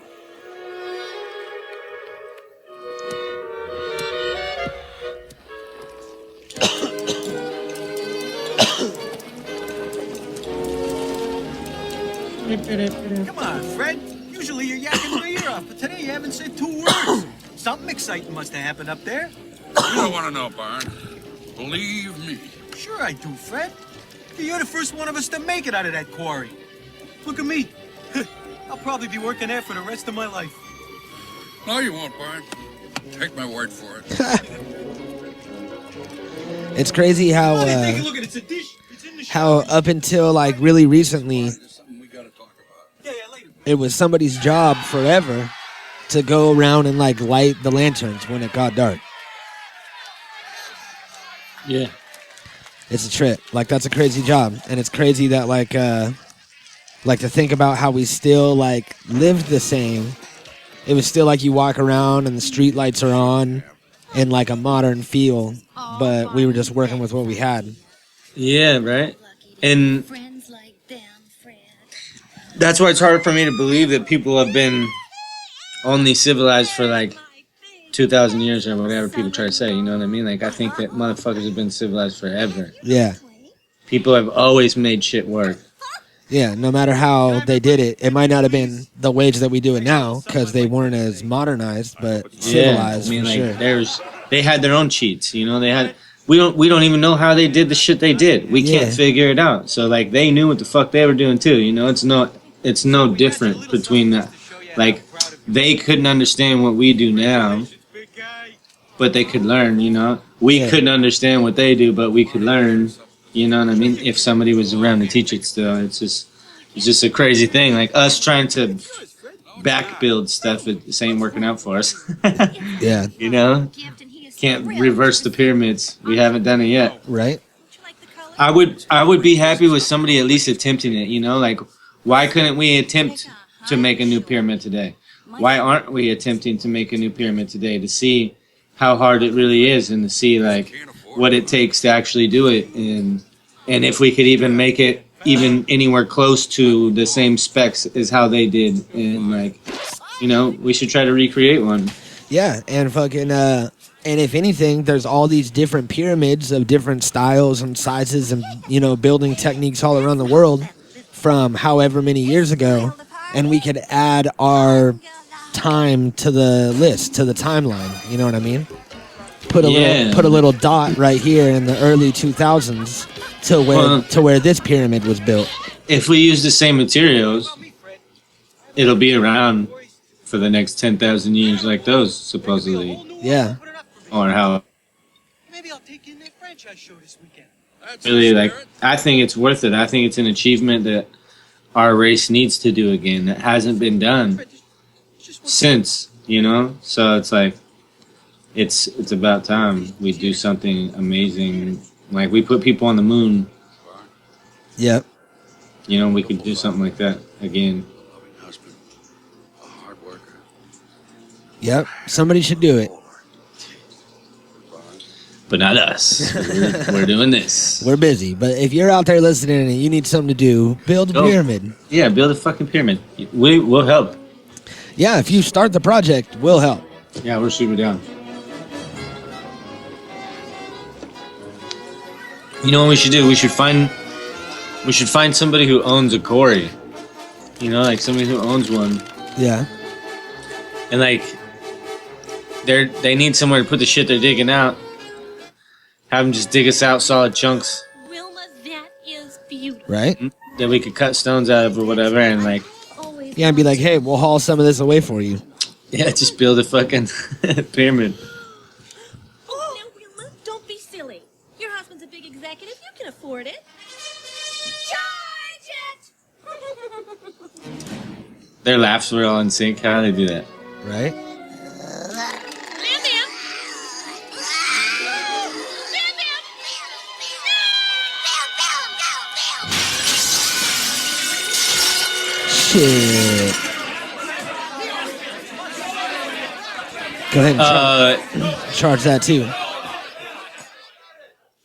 [SPEAKER 13] Come on, Fred. Usually you're yakking my ear off, but today you haven't said 2 words. Something exciting must have happened up there.
[SPEAKER 4] You don't want to know, Barn. Believe me.
[SPEAKER 13] Sure I do, Fred. You're the first one of us to make it out of that quarry. Look at me. I'll probably be working there for the rest of my life.
[SPEAKER 4] No, you won't, Barn. Take my word for it.
[SPEAKER 1] It's crazy how up until like really recently, it was somebody's job forever to go around and like light the lanterns when it got dark.
[SPEAKER 2] Yeah.
[SPEAKER 1] It's a trip. Like, that's a crazy job. And it's crazy that like to think about how we still like lived the same. It was still like you walk around and the street lights are on in like a modern feel, but we were just working with what we had.
[SPEAKER 2] Yeah, right. And that's why it's hard for me to believe that people have been only civilized for like 2,000 years or whatever people try to say. You know what I mean? Like, I think that motherfuckers have been civilized forever.
[SPEAKER 1] Yeah.
[SPEAKER 2] People have always made shit work.
[SPEAKER 1] Yeah, no matter how they did it, it might not have been the ways that we do it now because they weren't as modernized, but civilized.
[SPEAKER 2] I mean,
[SPEAKER 1] for
[SPEAKER 2] like,
[SPEAKER 1] sure.
[SPEAKER 2] they had their own cheats. You know, they had. We don't even know how they did the shit they did. We can't figure it out. So like, they knew what the fuck they were doing too. You know, it's no different between that. Like, they couldn't understand what we do now, but they could learn. You know, we couldn't understand what they do, but we could learn. You know what I mean? If somebody was around to teach it still, it's just a crazy thing. Like, us trying to back build stuff, it ain't working out for us.
[SPEAKER 1] Yeah.
[SPEAKER 2] You know? Can't reverse the pyramids. We haven't done it yet.
[SPEAKER 1] Right.
[SPEAKER 2] I would be happy with somebody at least attempting it, you know? Like, why couldn't we attempt to make a new pyramid today? Why aren't we attempting to make a new pyramid today to see how hard it really is and to see, like, what it takes to actually do it, and if we could even make it even anywhere close to the same specs as how they did, and like, you know, we should try to recreate one.
[SPEAKER 1] Yeah, and fucking and if anything, there's all these different pyramids of different styles and sizes and, you know, building techniques all around the world from however many years ago, and we could add our time to the list, to the timeline, you know what I mean? Put a little dot right here in the early 2000s to where this pyramid was built.
[SPEAKER 2] If we use the same materials, it'll be around for the next 10,000 years, like those supposedly.
[SPEAKER 1] Yeah.
[SPEAKER 2] Or how?
[SPEAKER 5] Maybe I'll take you in that franchise show this weekend.
[SPEAKER 2] Really, like, I think it's worth it. I think it's an achievement that our race needs to do again that hasn't been done since, you know. So it's like. It's about time we do something amazing. Like, we put people on the moon.
[SPEAKER 1] Yep.
[SPEAKER 2] You know, we could do something like that again.
[SPEAKER 1] Yep. Somebody should do it.
[SPEAKER 2] But not us. We're doing this.
[SPEAKER 1] We're busy. But if you're out there listening and you need something to do, build a pyramid.
[SPEAKER 2] Yeah, build a fucking pyramid. We'll help.
[SPEAKER 1] Yeah, if you start the project, we'll help.
[SPEAKER 2] Yeah, we're super down. You know what we should do? We should find somebody who owns a quarry. You know, like somebody who owns one.
[SPEAKER 1] Yeah.
[SPEAKER 2] And like, they need somewhere to put the shit they're digging out. Have them just dig us out solid chunks.
[SPEAKER 10] Wilma, that is beautiful.
[SPEAKER 1] Right?
[SPEAKER 2] That we could cut stones out of or whatever, and like.
[SPEAKER 1] Yeah, and be like, hey, we'll haul some of this away for you.
[SPEAKER 2] Yeah, just build a fucking pyramid.
[SPEAKER 10] Oh, now, Wilma, don't be silly. Your husband's a big executive. You can afford it. Charge it!
[SPEAKER 2] Their laughs were all in sync. How do they do that?
[SPEAKER 1] Right? Shit. Go ahead and charge that too.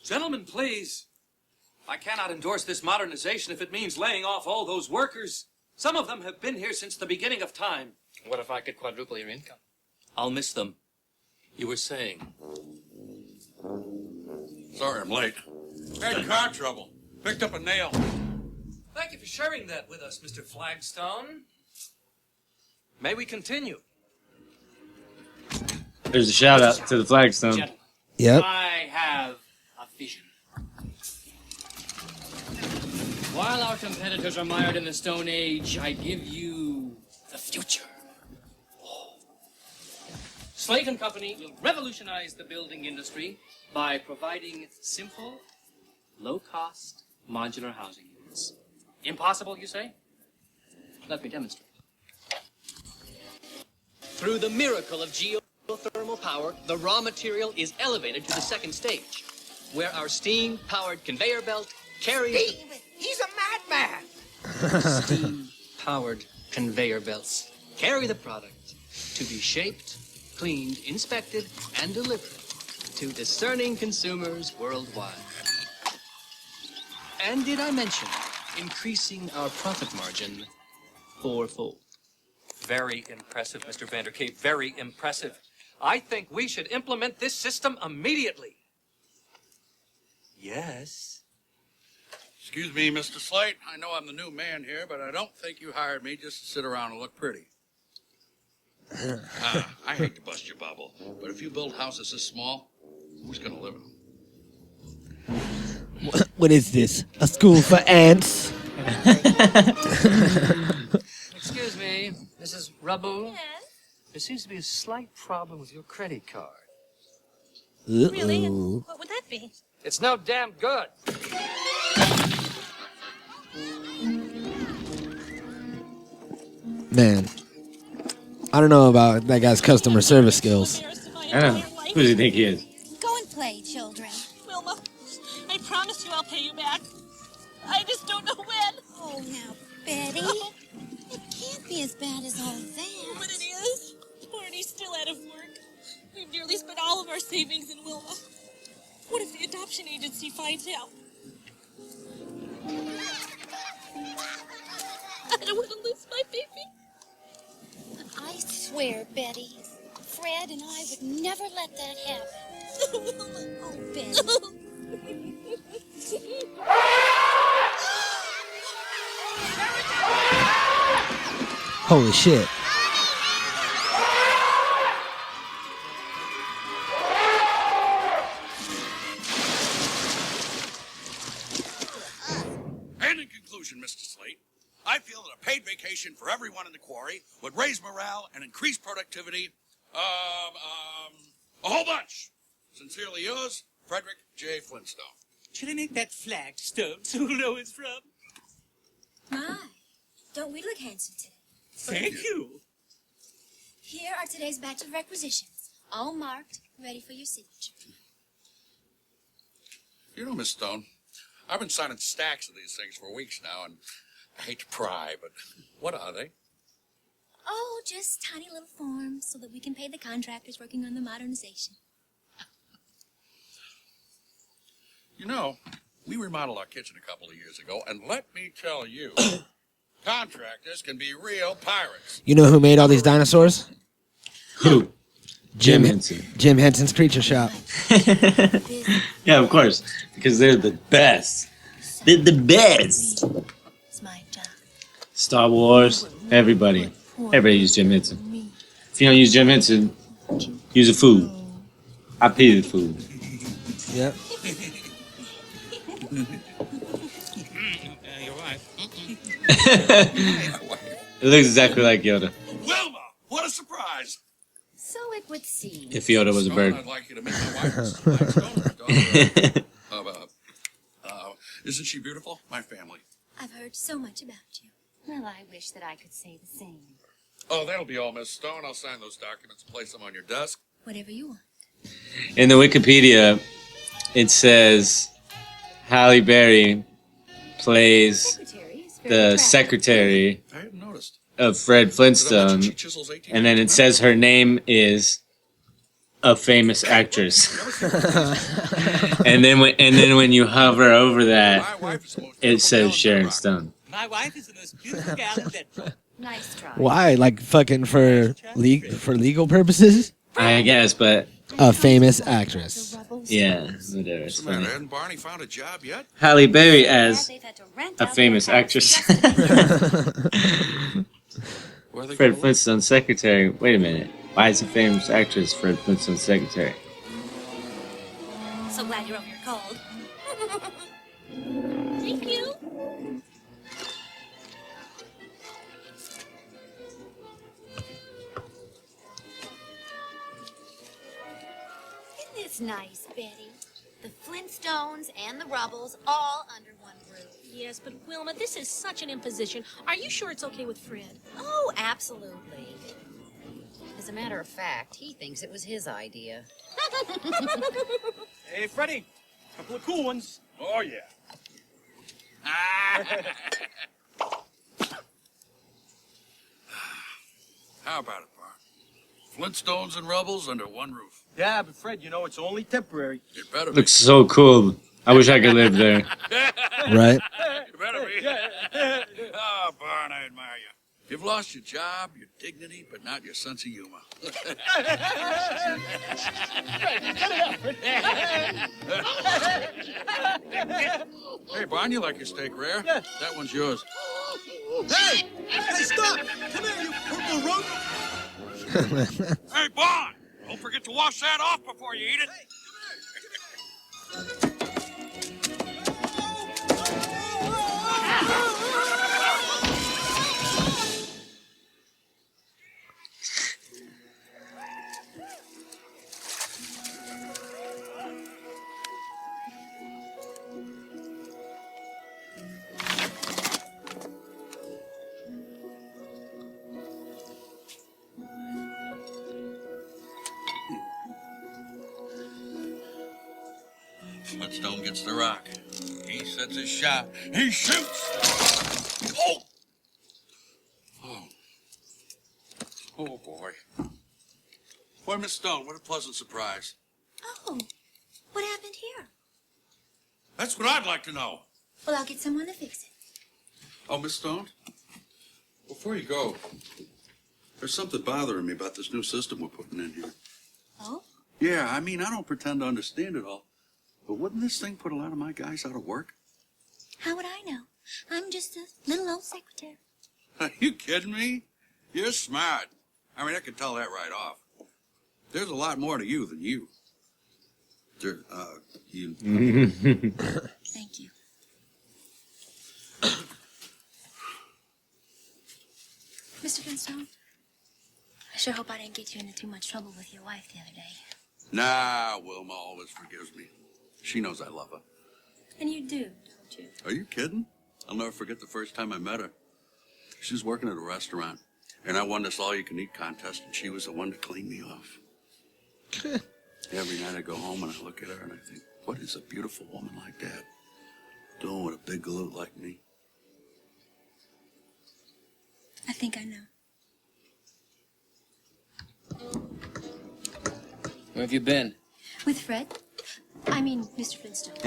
[SPEAKER 15] Gentlemen, please. I cannot endorse this modernization if it means laying off all those workers. Some of them have been here since the beginning of time.
[SPEAKER 11] What if I could quadruple your income?
[SPEAKER 15] I'll miss them. You were saying.
[SPEAKER 4] Sorry I'm late. Had car trouble. Picked up a nail.
[SPEAKER 15] Thank you for sharing that with us, Mr. Flagstone. May we continue?
[SPEAKER 2] There's a shout out to the Flagstone.
[SPEAKER 1] Yep.
[SPEAKER 11] I have a vision. While our competitors are mired in the Stone Age, I give you the future. Slate and Company will revolutionize the building industry by providing simple, low-cost, modular housing units. Impossible, you say? Let me demonstrate. Through the miracle of geothermal power, the raw material is elevated to the second stage, where our steam-powered conveyor belt carries...
[SPEAKER 7] He's a madman!
[SPEAKER 11] Steam-powered conveyor belts carry the product to be shaped, cleaned, inspected, and delivered to discerning consumers worldwide. And did I mention increasing our profit margin fourfold?
[SPEAKER 15] Very impressive, Mr. Vandercape. Very impressive. I think we should implement this system immediately.
[SPEAKER 9] Yes.
[SPEAKER 4] Excuse me, Mr. Slate. I know I'm the new man here, but I don't think you hired me just to sit around and look pretty. I hate to bust your bubble, but if you build houses this small, who's going to live in them?
[SPEAKER 1] What is this? A school for ants?
[SPEAKER 11] Excuse me, Mrs. Rabu? Yes? There seems to be a slight problem with your credit card.
[SPEAKER 10] Really? And what would that be?
[SPEAKER 15] It's no damn good.
[SPEAKER 1] Man, I don't know about that guy's customer service skills.
[SPEAKER 2] I know. Who does he think he is?
[SPEAKER 6] Go and play, children.
[SPEAKER 10] Wilma, I promise you I'll pay you back. I just don't know when.
[SPEAKER 6] Oh, now, Betty. It can't be as bad as all that.
[SPEAKER 10] But it is. Barney's still out of work. We've nearly spent all of our savings in Wilma. What if the adoption agency finds out? I don't want to lose my baby.
[SPEAKER 6] I swear, Betty, Fred and I would never let that happen. Oh, Betty.
[SPEAKER 1] Holy shit.
[SPEAKER 4] And in conclusion, Mr. Slate, I feel that a paid vacation for everyone in the quarry would raise morale and increase productivity, a whole bunch. Sincerely yours, Frederick J. Flintstone.
[SPEAKER 14] Should I make that flag stone so we'll know it's from?
[SPEAKER 6] My, don't we look handsome today?
[SPEAKER 14] Thank you.
[SPEAKER 6] Here are today's batch of requisitions, all marked, ready for your signature.
[SPEAKER 4] You know, Miss Stone, I've been signing stacks of these things for weeks now, and I hate to pry, but what are they?
[SPEAKER 6] Oh, just tiny little forms so that we can pay the contractors working on the modernization.
[SPEAKER 4] You know, we remodeled our kitchen a couple of years ago, and let me tell you, contractors can be real pirates.
[SPEAKER 1] You know who made all these dinosaurs?
[SPEAKER 2] Who? Jim Henson.
[SPEAKER 1] Jim Henson's Creature Shop.
[SPEAKER 2] Yeah, of course. Because they're the best. They're the best.
[SPEAKER 6] It's my job.
[SPEAKER 2] Star Wars. Everybody. Everybody use Jim Henson. If you don't use Jim Henson, use a food. I pay the food.
[SPEAKER 1] Yep.
[SPEAKER 14] Your wife.
[SPEAKER 2] It looks exactly like Yoda.
[SPEAKER 4] Wilma, what a surprise!
[SPEAKER 6] So it would seem.
[SPEAKER 2] If Yoda was a bird.
[SPEAKER 4] I'd like you to meet my wife, Mrs. Stone, my daughter. Isn't she beautiful? My family.
[SPEAKER 6] I've heard so much about you.
[SPEAKER 10] Well, I wish that I could say the same.
[SPEAKER 4] Oh, that'll be all, Miss Stone. I'll sign those documents, place them on your desk.
[SPEAKER 6] Whatever you want.
[SPEAKER 2] In the Wikipedia, it says Halle Berry plays the secretary
[SPEAKER 4] I hadn't noticed.
[SPEAKER 2] of Fred Flintstone, and then it says her name is a famous actress. and then when you hover over that, it says Sharon Stone.
[SPEAKER 14] My wife is the most beautiful gal in Deadpool.
[SPEAKER 10] Nice try.
[SPEAKER 1] Why? Like fucking for legal purposes?
[SPEAKER 2] I guess, but
[SPEAKER 1] A famous actress.
[SPEAKER 2] yeah, whatever. It's
[SPEAKER 4] What's the matter?
[SPEAKER 2] funny.
[SPEAKER 4] Hasn't Barney found a job yet?
[SPEAKER 2] Halle Berry as a famous actress. Fred Flintstone's secretary. Wait a minute. Why is a famous actress Fred Flintstone's secretary?
[SPEAKER 10] So glad you're over your cold. Thank you.
[SPEAKER 6] That's nice, Betty. The Flintstones and the Rubbles all under one roof.
[SPEAKER 16] Yes, but Wilma, this is such an imposition. Are you sure it's okay with Fred?
[SPEAKER 6] Oh, absolutely.
[SPEAKER 17] As a matter of fact, he thinks it was his idea.
[SPEAKER 5] Hey, Freddie, couple of cool ones.
[SPEAKER 9] Oh, yeah. How about it, Bart? Flintstones and Rubbles under one roof.
[SPEAKER 5] Yeah, but Fred, you know it's only temporary.
[SPEAKER 9] It better be.
[SPEAKER 2] Looks so cool. I wish I could live there.
[SPEAKER 1] Right?
[SPEAKER 9] It better be. Oh, Bart, I admire you. You've lost your job, your dignity, but not your sense of humor. Hey, Barn, you like your steak rare?
[SPEAKER 5] Yeah.
[SPEAKER 9] That one's yours.
[SPEAKER 13] Hey! Hey, stop! Come here, you purple rodent!
[SPEAKER 9] Hey, Barn! Don't forget to wash that off before you eat it. Flintstone gets the rock. He sets his shot. He shoots. Oh! Oh. Oh, boy. Boy, Miss Stone, what a pleasant surprise.
[SPEAKER 6] Oh, what happened here?
[SPEAKER 9] That's what I'd like to know.
[SPEAKER 6] Well, I'll get someone to fix it.
[SPEAKER 9] Oh, Miss Stone, before you go, there's something bothering me about this new system we're putting in here.
[SPEAKER 6] Oh?
[SPEAKER 9] Yeah, I mean, I don't pretend to understand it all, but wouldn't this thing put a lot of my guys out of work?
[SPEAKER 6] How would I know? I'm just a little old secretary.
[SPEAKER 9] Are you kidding me? You're smart. I mean, I can tell that right off. There's a lot more to you than you. You.
[SPEAKER 6] Thank you. Mr. Flintstone, I sure hope I didn't get you into too much trouble with your wife the other day.
[SPEAKER 9] Nah, Wilma always forgives me. She knows I love her.
[SPEAKER 6] And you do, don't you?
[SPEAKER 9] Are you kidding? I'll never forget the first time I met her. She was working at a restaurant, and I won this all-you-can-eat contest, and she was the one to clean me off. Every night I go home and I look at her and I think, what is a beautiful woman like that doing with a big galoot like me?
[SPEAKER 6] I think I know.
[SPEAKER 11] Where have you been?
[SPEAKER 6] With Fred? I mean, Mr. Flintstone.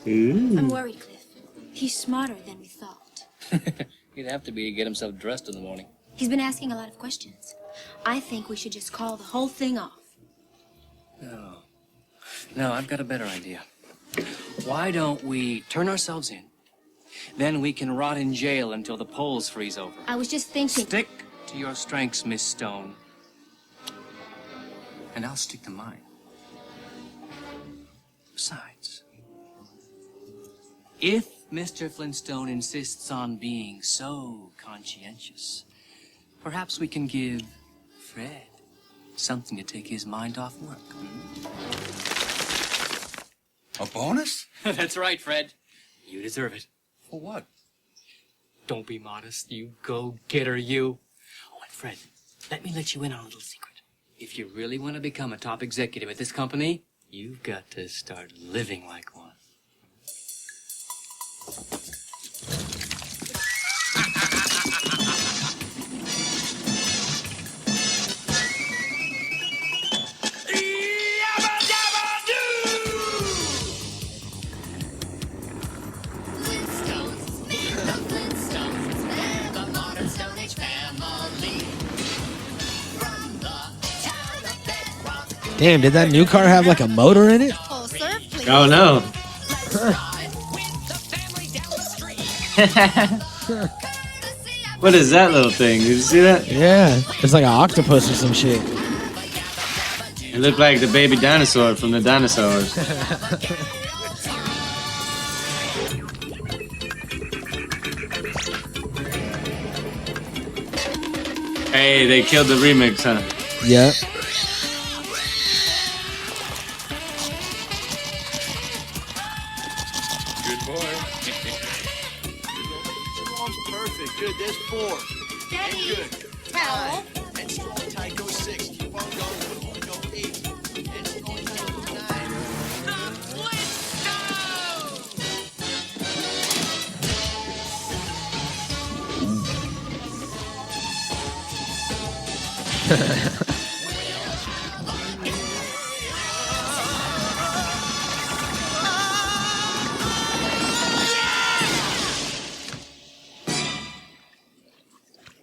[SPEAKER 2] Ooh.
[SPEAKER 6] I'm worried, Cliff. He's smarter than we thought.
[SPEAKER 11] He'd have to be to get himself dressed in the morning.
[SPEAKER 6] He's been asking a lot of questions. I think we should just call the whole thing off.
[SPEAKER 11] No, I've got a better idea. Why don't we turn ourselves in? Then we can rot in jail until the polls freeze over.
[SPEAKER 6] I was just thinking...
[SPEAKER 11] Stick to your strengths, Miss Stone. And I'll stick to mine. Besides, if Mr. Flintstone insists on being so conscientious, perhaps we can give Fred something to take his mind off work.
[SPEAKER 9] A bonus?
[SPEAKER 11] That's right, Fred. You deserve it.
[SPEAKER 9] For what?
[SPEAKER 11] Don't be modest, you go-getter, you. Oh, and Fred, let me let you in on a little secret. If you really want to become a top executive at this company, you've got to start living like one.
[SPEAKER 1] Damn, did that new car have like a motor in it?
[SPEAKER 2] Oh no. What is that little thing? Did you see that?
[SPEAKER 1] Yeah, it's like an octopus or some shit.
[SPEAKER 2] It looked like the baby dinosaur from the dinosaurs. Hey, they killed the remix, huh?
[SPEAKER 1] Yeah.
[SPEAKER 13] Perfect. Good. There's 4.
[SPEAKER 16] Daddy.
[SPEAKER 13] And good.
[SPEAKER 16] Towel.
[SPEAKER 13] 5. And small tight goes 6. Keep on going. Put 1 go 8. And small tight goes 9.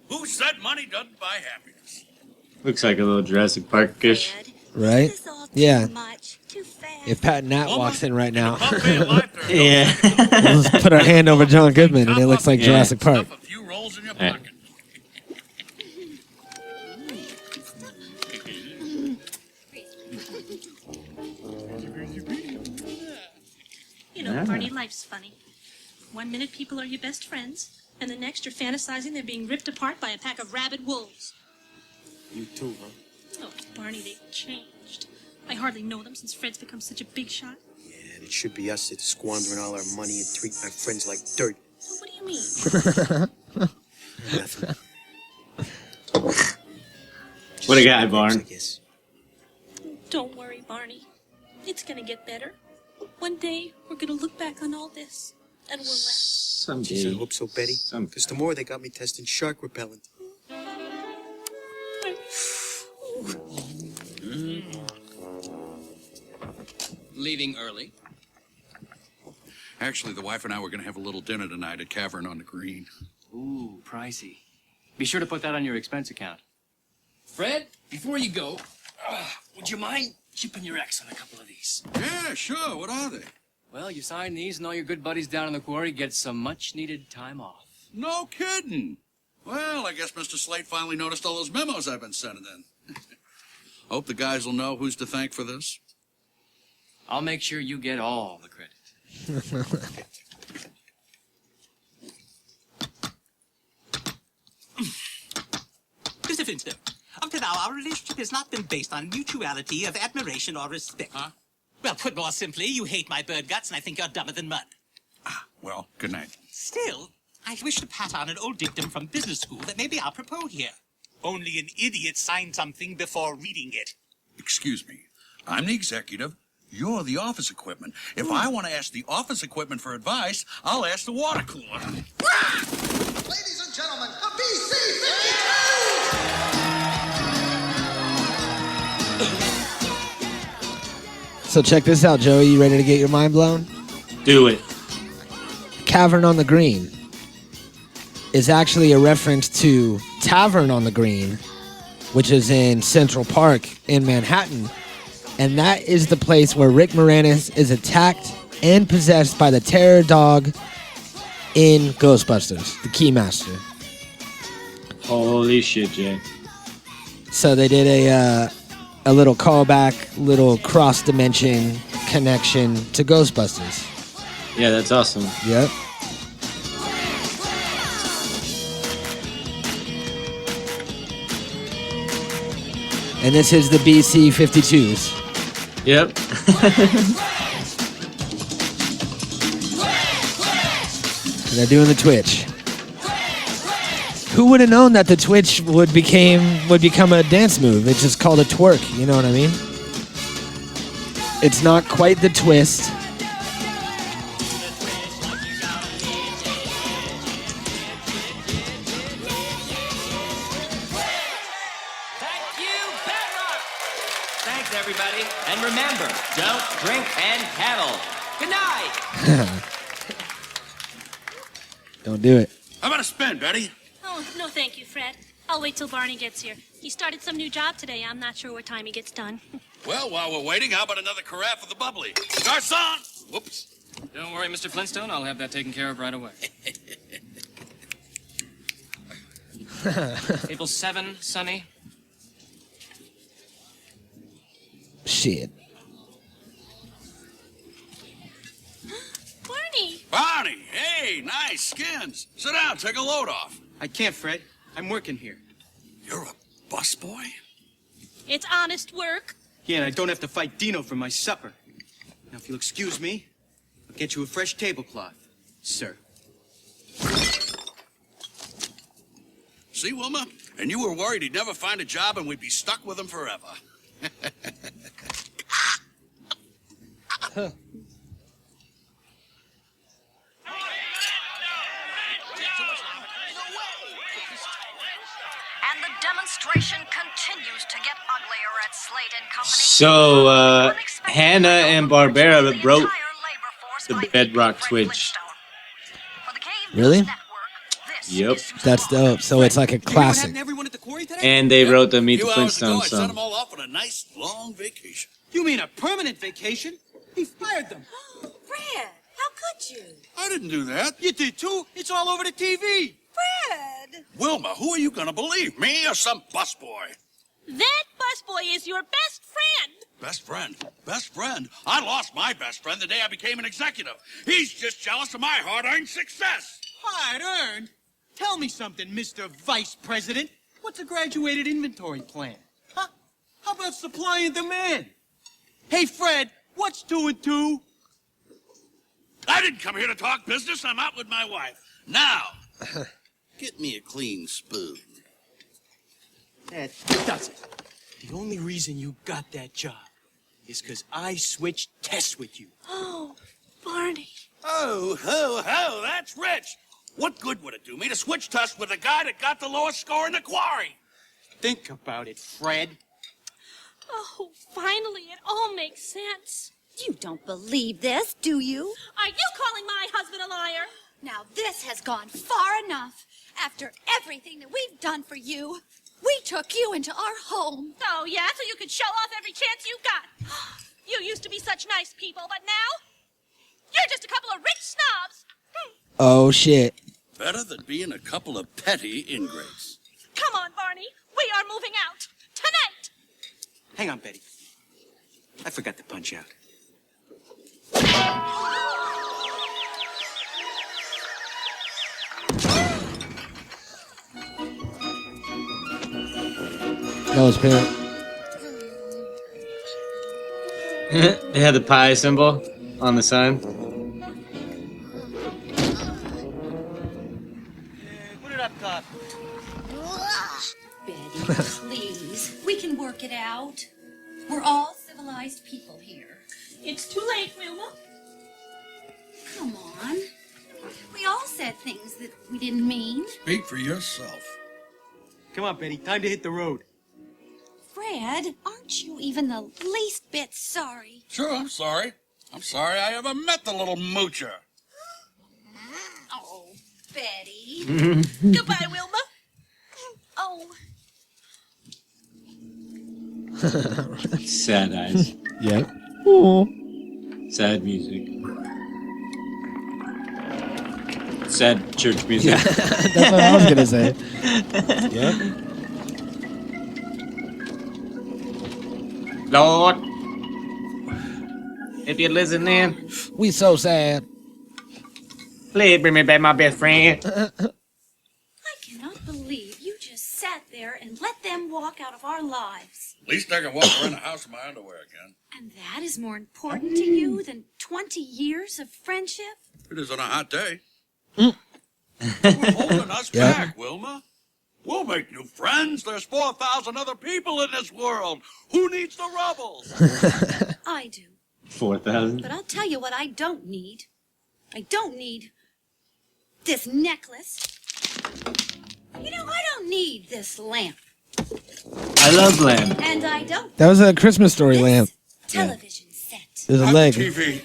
[SPEAKER 9] Who said money doesn't buy happiness?
[SPEAKER 2] Looks like a little Jurassic Park-ish.
[SPEAKER 1] Right? Yeah. If Pat Nat walks in right now,
[SPEAKER 2] Yeah.
[SPEAKER 1] we'll just put our hand over John Goodman, and it looks like
[SPEAKER 2] Yeah.
[SPEAKER 1] Jurassic Park.
[SPEAKER 2] Right.
[SPEAKER 16] You know,
[SPEAKER 2] Yeah.
[SPEAKER 16] Barney, life's funny. 1 minute people are your best friends, and the next you're fantasizing they're being ripped apart by a pack of rabid wolves.
[SPEAKER 13] You too, huh?
[SPEAKER 16] Oh, Barney, they've changed. I hardly know them since Fred's become such a big shot.
[SPEAKER 13] Yeah, and it should be us that's squandering all our money and treat my friends like dirt.
[SPEAKER 16] So what do you mean?
[SPEAKER 13] Nothing.
[SPEAKER 2] What a guy, Barn.
[SPEAKER 16] Don't worry, Barney. It's gonna get better. One day, we're gonna look back on all this, and we'll laugh.
[SPEAKER 13] Jeez, I hope so, Betty. Because tomorrow they got me testing shark repellent.
[SPEAKER 11] Leaving early.
[SPEAKER 9] Actually, the wife and I were going to have a little dinner tonight at Cavern on the Green.
[SPEAKER 11] Ooh, pricey. Be sure to put that on your expense account. Fred, before you go, would you mind chipping your ex on a couple of these?
[SPEAKER 9] Yeah, sure. What are they?
[SPEAKER 11] Well, you sign these and all your good buddies down in the quarry get some much-needed time off.
[SPEAKER 9] No kidding. Well, I guess Mr. Slate finally noticed all those memos I've been sending in. Hope the guys will know who's to thank for this.
[SPEAKER 11] I'll make sure you get all the credit.
[SPEAKER 14] Mr. Flintstone, up to now, our relationship has not been based on mutuality of admiration or respect.
[SPEAKER 9] Huh?
[SPEAKER 14] Well, put more simply, you hate my bird guts, and I think you're dumber than mud.
[SPEAKER 9] Well, good night.
[SPEAKER 14] Still, I wish to pat on an old dictum from business school that may be apropos here. Only an idiot signs something before reading it.
[SPEAKER 9] Excuse me. I'm the executive. You're the office equipment. If I want to ask the office equipment for advice, I'll ask the water cooler.
[SPEAKER 7] Ladies and gentlemen, the BC-52!
[SPEAKER 1] So check this out, Joey. You ready to get your mind blown?
[SPEAKER 2] Do it.
[SPEAKER 1] Cavern on the Green is actually a reference to Tavern on the Green, which is in Central Park in Manhattan. And that is the place where Rick Moranis is attacked and possessed by the terror dog in Ghostbusters, the Keymaster.
[SPEAKER 2] Holy shit, Jay.
[SPEAKER 1] So they did a little callback, little cross-dimension connection to Ghostbusters.
[SPEAKER 2] Yeah, that's awesome.
[SPEAKER 1] Yep. And this is the BC-52s.
[SPEAKER 2] Yep.
[SPEAKER 1] They're doing the Twitch. Who would have known that the Twitch would become a dance move? It's just called a twerk, you know what I mean? It's not quite the twist.
[SPEAKER 11] Thanks, everybody. And remember, don't drink and paddle. Good night.
[SPEAKER 1] Don't do it.
[SPEAKER 9] How about a spin, Betty?
[SPEAKER 16] Oh, no thank you, Fred. I'll wait till Barney gets here. He started some new job today. I'm not sure what time he gets done.
[SPEAKER 9] Well, while we're waiting, how about another carafe of the bubbly? Garçon! Whoops.
[SPEAKER 11] Don't worry, Mr. Flintstone. I'll have that taken care of right away. April 7, sunny.
[SPEAKER 1] Shit.
[SPEAKER 16] Barney!
[SPEAKER 9] Barney, hey, nice skins. Sit down, take a load off.
[SPEAKER 5] I can't, Fred. I'm working here.
[SPEAKER 9] You're a busboy?
[SPEAKER 16] It's honest work.
[SPEAKER 5] Yeah, and I don't have to fight Dino for my supper. Now, if you'll excuse me, I'll get you a fresh tablecloth, sir.
[SPEAKER 9] See, Wilma? And you were worried he'd never find a job and we'd be stuck with him forever.
[SPEAKER 18] And the demonstration continues to get uglier at Slate and Company.
[SPEAKER 2] So, Hanna and Barbera wrote the Bedrock Twitch.
[SPEAKER 1] Really?
[SPEAKER 2] Yep.
[SPEAKER 1] That's dope. So it's like a classic.
[SPEAKER 2] And they wrote the Meet the
[SPEAKER 9] 2 hours ago,
[SPEAKER 2] Flintstones
[SPEAKER 9] I sent
[SPEAKER 2] song.
[SPEAKER 9] them all off on a nice, long vacation.
[SPEAKER 13] You mean a permanent vacation? He fired them.
[SPEAKER 10] Fred, how could you?
[SPEAKER 9] I didn't do that.
[SPEAKER 13] You did too. It's all over the TV.
[SPEAKER 10] Fred!
[SPEAKER 9] Wilma, who are you going to believe? Me or some busboy?
[SPEAKER 16] That busboy is your best friend.
[SPEAKER 9] Best friend? Best friend? I lost my best friend the day I became an executive. He's just jealous of my hard-earned success.
[SPEAKER 13] Hard-earned? Tell me something, Mr. Vice President. What's a graduated inventory plan? Huh? How about supply and demand? Hey, Fred, what's 2 and 2?
[SPEAKER 9] I didn't come here to talk business. I'm out with my wife. Now, get me a clean spoon.
[SPEAKER 13] That does it. The only reason you got that job is because I switched tests with you.
[SPEAKER 16] Oh, Barney.
[SPEAKER 9] Oh, ho, ho, that's rich. What good would it do me to switch tests with the guy that got the lowest score in the quarry?
[SPEAKER 13] Think about it, Fred.
[SPEAKER 16] Oh, finally, it all makes sense.
[SPEAKER 10] You don't believe this, do you?
[SPEAKER 16] Are you calling my husband a liar?
[SPEAKER 10] Now this has gone far enough. After everything that we've done for you, we took you into our home.
[SPEAKER 16] Oh, yeah, so you could show off every chance you got. You used to be such nice people, but now you're just a couple of rich snobs.
[SPEAKER 1] Oh shit.
[SPEAKER 9] Better than being a couple of petty ingrates.
[SPEAKER 16] Come on, Barney. We are moving out. Tonight.
[SPEAKER 13] Hang on, Betty. I forgot to punch out.
[SPEAKER 1] That was pimp.
[SPEAKER 2] They had the pie symbol on the sign.
[SPEAKER 13] Put it up top.
[SPEAKER 10] Betty, please. We can work it out. We're all civilized people here.
[SPEAKER 16] It's too late, Wilma.
[SPEAKER 10] Come on. We all said things that we didn't mean.
[SPEAKER 9] Speak for yourself.
[SPEAKER 13] Come on, Betty. Time to hit the road.
[SPEAKER 10] Fred, aren't you even the least bit sorry?
[SPEAKER 9] Sure, I'm sorry. I'm sorry I ever met the little moocher.
[SPEAKER 10] Oh, Betty.
[SPEAKER 16] Goodbye, Wilma.
[SPEAKER 10] Oh.
[SPEAKER 2] Sad eyes.
[SPEAKER 1] Yep.
[SPEAKER 2] Sad music. Sad church music.
[SPEAKER 1] That's what I was gonna say. Yep.
[SPEAKER 2] Lord, if you're listening,
[SPEAKER 1] We so sad.
[SPEAKER 2] please bring me back my best friend.
[SPEAKER 10] I cannot believe you just sat there and let them walk out of our lives.
[SPEAKER 9] At least I can walk around the house in my underwear again.
[SPEAKER 10] And that is more important to you than 20 years of friendship?
[SPEAKER 9] It is on a hot day. We're holding us
[SPEAKER 1] Yeah.
[SPEAKER 9] back, Wilma. We'll make new friends. There's 4,000 other people in this world. Who needs the rubbles?
[SPEAKER 10] I do.
[SPEAKER 2] 4,000.
[SPEAKER 10] But I'll tell you what I don't need. I don't need this necklace. You know, I don't need this lamp.
[SPEAKER 2] I love lamb.
[SPEAKER 10] And I don't
[SPEAKER 1] That was a Christmas Story lamp.
[SPEAKER 10] television set.
[SPEAKER 1] There's a leg.
[SPEAKER 9] TV.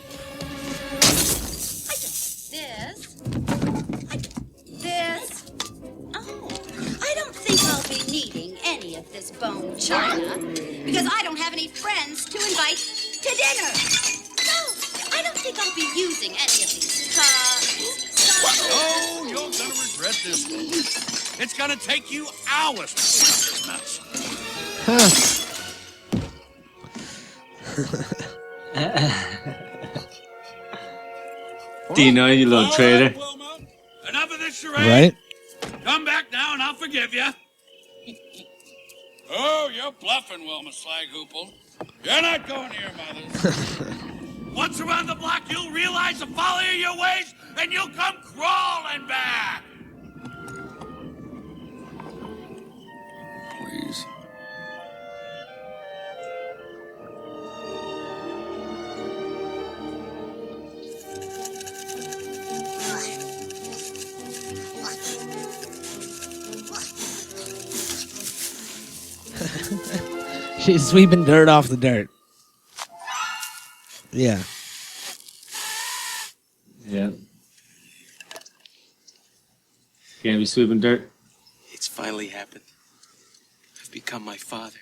[SPEAKER 10] This. Oh, I don't think I'll be needing any of this bone china because I don't have any friends to invite to dinner. No, I don't think I'll be using any of these cups.
[SPEAKER 9] Oh, you're gonna regret this, Wilma. It's gonna take you hours to clean up this mess.
[SPEAKER 2] Do you know you little traitor?
[SPEAKER 9] Enough of this charade.
[SPEAKER 1] Right?
[SPEAKER 9] Come back now and I'll forgive you. Oh, you're bluffing, Wilma Slaghoople. You're not going to your mother's. Once around the block, you'll realize the folly of your ways, and you'll come crawling back.
[SPEAKER 1] She's sweeping dirt off the dirt. Yeah.
[SPEAKER 2] Yeah. Can't be sweeping dirt.
[SPEAKER 13] It's finally happened. I've become my father.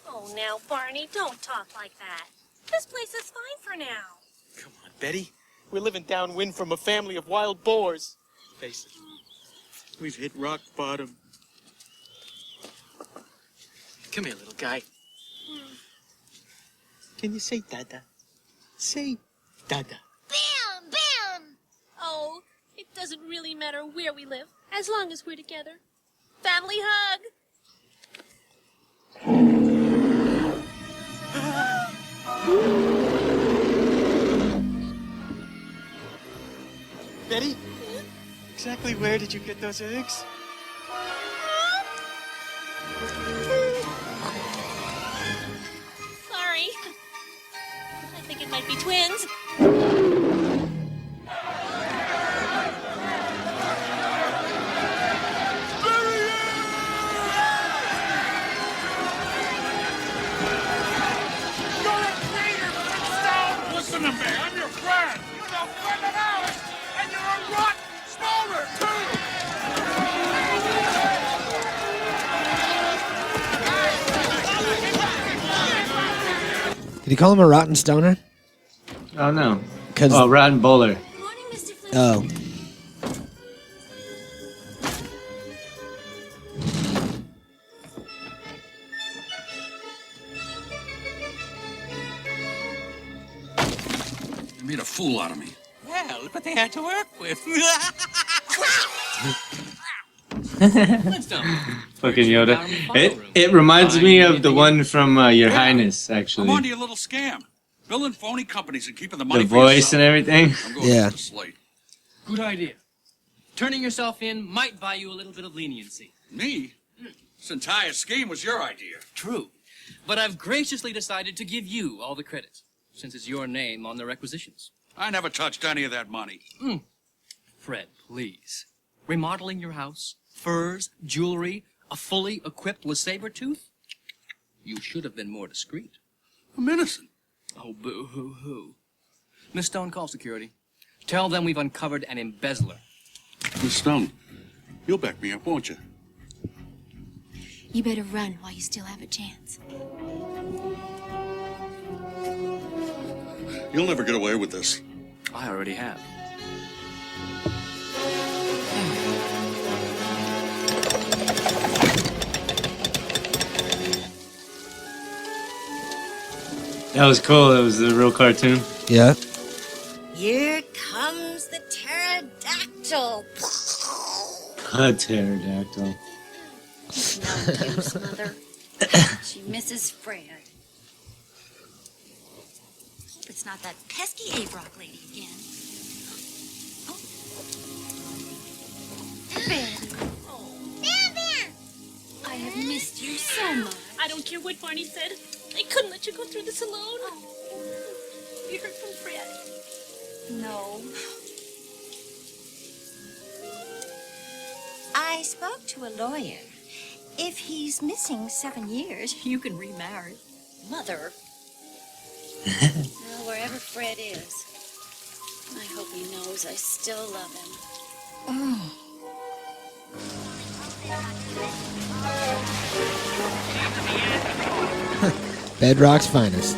[SPEAKER 16] Oh, now, Barney, don't talk like that. This place is fine for now.
[SPEAKER 13] Come on, Betty. We're living downwind from a family of wild boars. Face it. We've hit rock bottom. Come here, little guy. Can you say Dada? Say Dada.
[SPEAKER 16] Bam! Bam! Oh, it doesn't really matter where we live, as long as we're together. Family hug!
[SPEAKER 13] Betty? Exactly where did you get those eggs?
[SPEAKER 16] Sorry. I think it might be twins.
[SPEAKER 9] Listen to me, I'm your friend. You're no friend of ours, and you're a rotten smoker,
[SPEAKER 1] Did he call him a rotten stoner?
[SPEAKER 2] Oh no.
[SPEAKER 1] 'Cause-
[SPEAKER 2] Oh, rotten bowler.
[SPEAKER 1] Oh.
[SPEAKER 9] You made a fool out of me.
[SPEAKER 14] Well, look what they had to work with.
[SPEAKER 2] Fucking Yoda. It reminds me of the one from Your Highness,
[SPEAKER 9] I'm
[SPEAKER 2] actually.
[SPEAKER 9] onto your little scam. Building phony companies and keeping the
[SPEAKER 2] The
[SPEAKER 9] money for
[SPEAKER 2] voice
[SPEAKER 9] yourself.
[SPEAKER 2] and everything.
[SPEAKER 9] I'm going
[SPEAKER 1] Yeah.
[SPEAKER 9] to Slate.
[SPEAKER 11] Good idea. Turning yourself in might buy you a little bit of leniency.
[SPEAKER 9] Me? This entire scheme was your idea.
[SPEAKER 11] True. But I've graciously decided to give you all the credit, since it's your name on the requisitions.
[SPEAKER 9] I never touched any of that money.
[SPEAKER 11] Fred, please. Remodeling your house, furs, jewelry, a fully equipped LeSabre-tooth? You should have been more discreet.
[SPEAKER 9] I'm innocent.
[SPEAKER 11] Oh, boo-hoo-hoo. Miss Stone, call security. Tell them we've uncovered an embezzler.
[SPEAKER 9] Miss Stone, you'll back me up, won't you?
[SPEAKER 6] You better run while you still have a chance.
[SPEAKER 9] You'll never get away with this.
[SPEAKER 11] I already have.
[SPEAKER 2] That was cool. That was the real cartoon.
[SPEAKER 1] Yeah.
[SPEAKER 10] Here comes the pterodactyl.
[SPEAKER 2] A pterodactyl.
[SPEAKER 10] No use, Mother. She misses Fred. Hope it's not that pesky Abrock lady again. Ben. Ben! I have missed you so much.
[SPEAKER 16] I don't care what Barney said. I couldn't let you go through this alone. You heard from Fred?
[SPEAKER 10] No. I spoke to a lawyer. If he's missing 7 years, you can remarry. Mother. Well, wherever Fred is, I hope he knows I still love him. Oh.
[SPEAKER 1] Bedrock's finest.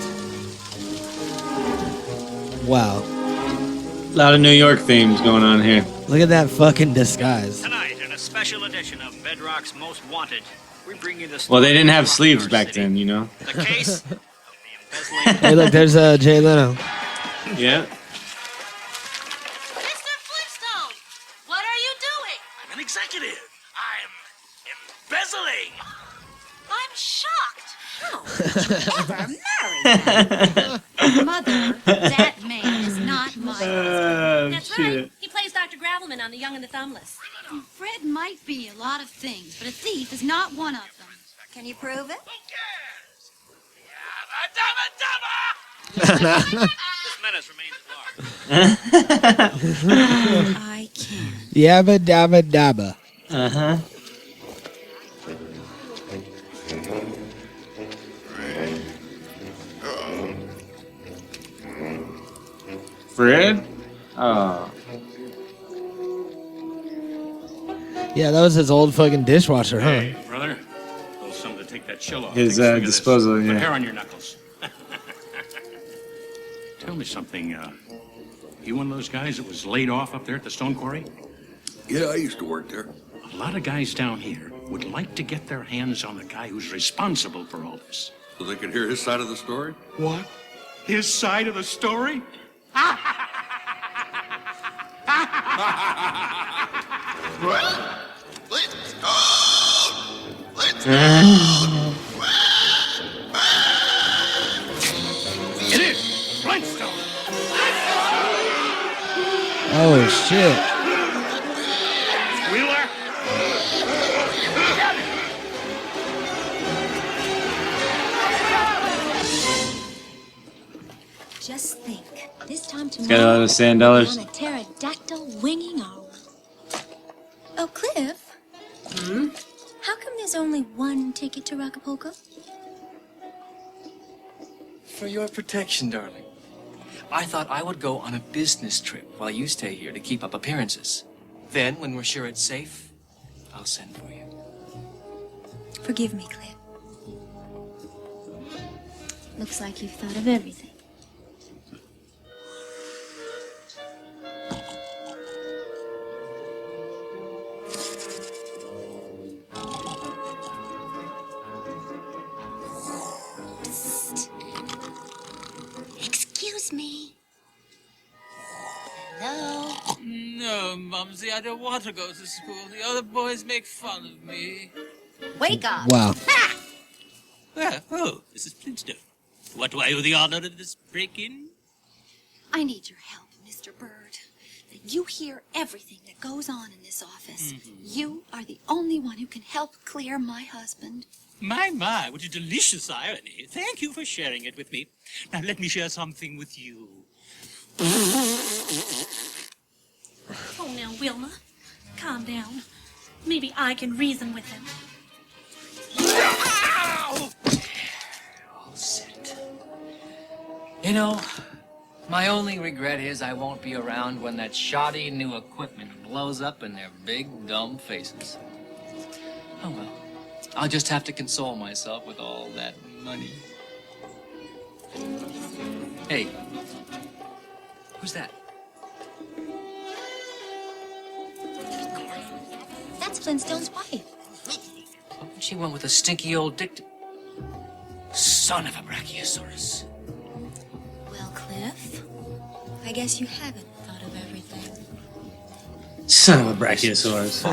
[SPEAKER 1] Wow.
[SPEAKER 2] A lot of New York themes going on here.
[SPEAKER 1] Look at that fucking disguise.
[SPEAKER 19] Tonight, in a special edition of Bedrock's Most Wanted, we bring you the
[SPEAKER 2] Well, they didn't have sleeves back then, you know.
[SPEAKER 19] The case.
[SPEAKER 1] Hey, look, there's Jay Leno.
[SPEAKER 2] Yeah.
[SPEAKER 18] Mr. Flintstone, what are you doing?
[SPEAKER 19] I'm an executive. I'm embezzling.
[SPEAKER 18] I'm shocked.
[SPEAKER 10] How did you ever marry that? Mother, that man is not my husband.
[SPEAKER 16] That's right. He plays Dr. Gravelman on The Young and the Thumbless.
[SPEAKER 10] Fred might be a lot of things, but a thief is not one of them. Can you prove it?
[SPEAKER 19] This menace remains at large.
[SPEAKER 10] I can.
[SPEAKER 1] Yabba dabba dabba.
[SPEAKER 2] Uh-huh. Fred? Oh.
[SPEAKER 1] Yeah, that was his old fucking dishwasher, huh?
[SPEAKER 20] Hey, brother. A little something to take that chill off.
[SPEAKER 2] His
[SPEAKER 20] Take a swig of
[SPEAKER 2] disposal,
[SPEAKER 20] this.
[SPEAKER 2] yeah.
[SPEAKER 20] Put hair on your knuckles. Tell me something, you one of those guys that was laid off up there at the stone quarry?
[SPEAKER 9] Yeah, I used to work there.
[SPEAKER 20] A lot of guys down here would like to get their hands on the guy who's responsible for all this.
[SPEAKER 9] So they could hear his side of the story?
[SPEAKER 20] What? His side of the story? It is Flintstone.
[SPEAKER 1] Oh shit.
[SPEAKER 20] Wheeler.
[SPEAKER 6] Just think, this time
[SPEAKER 2] Got a lot
[SPEAKER 6] tomorrow,
[SPEAKER 2] of sand dollars.
[SPEAKER 6] on a pterodactyl winging our... Oh, Cliff.
[SPEAKER 11] Hmm?
[SPEAKER 6] How come there's only one ticket to Acapulco?
[SPEAKER 11] For your protection, darling. I thought I would go on a business trip while you stay here to keep up appearances. Then, when we're sure it's safe, I'll send for you.
[SPEAKER 6] Forgive me, Cliff. Looks like you've thought of everything.
[SPEAKER 10] Excuse me. Hello?
[SPEAKER 21] No, Mumsy, I don't want to go to school. The other boys make fun of me.
[SPEAKER 10] Wake up.
[SPEAKER 1] Wow.
[SPEAKER 14] Oh, this is Flintstone. What do I owe the honor of this break-in?
[SPEAKER 10] I need your help, Mr. Bird. You hear everything that goes on in this office. You are the only one who can help clear my husband.
[SPEAKER 14] My, what a delicious irony. Thank you for sharing it with me. Now let me share something with you.
[SPEAKER 16] Oh, now, Wilma, calm down. Maybe I can reason with him.
[SPEAKER 11] All set. You know, my only regret is I won't be around when that shoddy new equipment blows up in their big, dumb faces. Oh well. I'll just have to console myself with all that money. Hey, who's that?
[SPEAKER 6] That's Flintstone's wife.
[SPEAKER 11] She went with a stinky old dick. Son of a Brachiosaurus.
[SPEAKER 6] Well, Cliff, I guess you haven't thought of everything.
[SPEAKER 2] Son of a Brachiosaurus.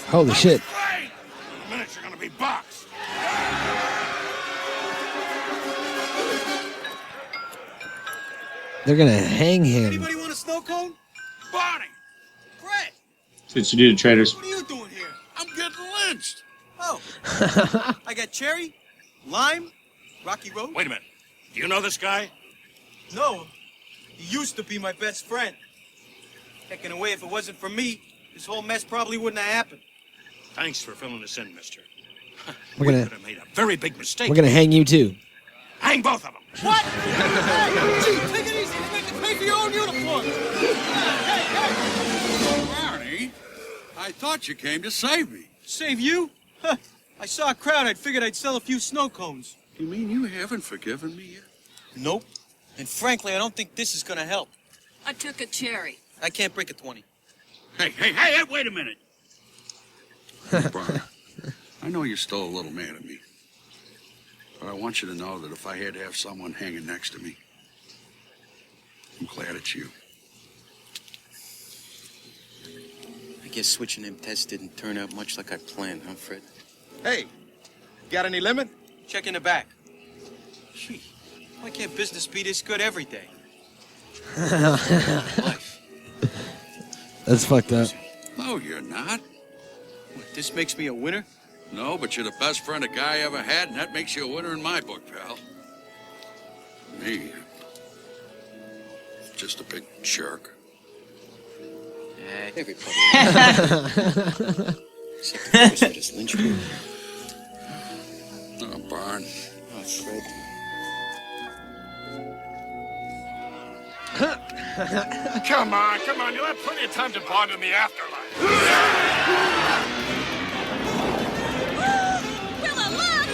[SPEAKER 1] Holy shit.
[SPEAKER 9] In a minute, you're gonna be boxed.
[SPEAKER 1] They're gonna hang him.
[SPEAKER 13] Anybody want a snow cone?
[SPEAKER 9] Bonnie!
[SPEAKER 13] Fred!
[SPEAKER 2] That's what you do to traitors.
[SPEAKER 13] What are you doing here?
[SPEAKER 9] I'm getting lynched.
[SPEAKER 13] Oh. I got cherry, lime, Rocky Road.
[SPEAKER 20] Wait a minute. Do you know this guy?
[SPEAKER 13] No. He used to be my best friend. Heck, in a way, if it wasn't for me, this whole mess probably wouldn't have happened.
[SPEAKER 20] Thanks for filling us in, mister.
[SPEAKER 1] We're gonna
[SPEAKER 20] Could have made a very big mistake.
[SPEAKER 1] we're gonna hang you too.
[SPEAKER 20] Hang both of them.
[SPEAKER 13] What? Hey, gee, take it easy. You make it pay for your own uniform.
[SPEAKER 4] Barney, I thought you came to save me.
[SPEAKER 13] Save you? Huh. I saw a crowd. I figured I'd sell a few snow cones.
[SPEAKER 4] You mean you haven't forgiven me yet?
[SPEAKER 13] Nope. And frankly, I don't think this is gonna help.
[SPEAKER 17] I took a cherry.
[SPEAKER 13] I can't break a 20.
[SPEAKER 9] Hey, wait a minute.
[SPEAKER 4] Barney, I know you're still a little mad at me. But I want you to know that if I had to have someone hanging next to me, I'm glad it's you.
[SPEAKER 13] I guess switching them tests didn't turn out much like I planned, huh, Fred?
[SPEAKER 7] Hey, got any lemon?
[SPEAKER 13] Check in the back. Gee, why can't business be this good every day? Life.
[SPEAKER 1] That's fucked up.
[SPEAKER 4] No, you're not.
[SPEAKER 13] What, this makes me a winner?
[SPEAKER 4] No, but you're the best friend a guy ever had, and that makes you a winner in my book, pal. Me, just a big jerk.
[SPEAKER 13] Yeah,
[SPEAKER 8] Everybody. Except for this linchpin.
[SPEAKER 9] Oh, Barn.
[SPEAKER 8] Oh, Fred.
[SPEAKER 3] Come on. You'll have plenty of time to bond in the afterlife.
[SPEAKER 16] Willa, look!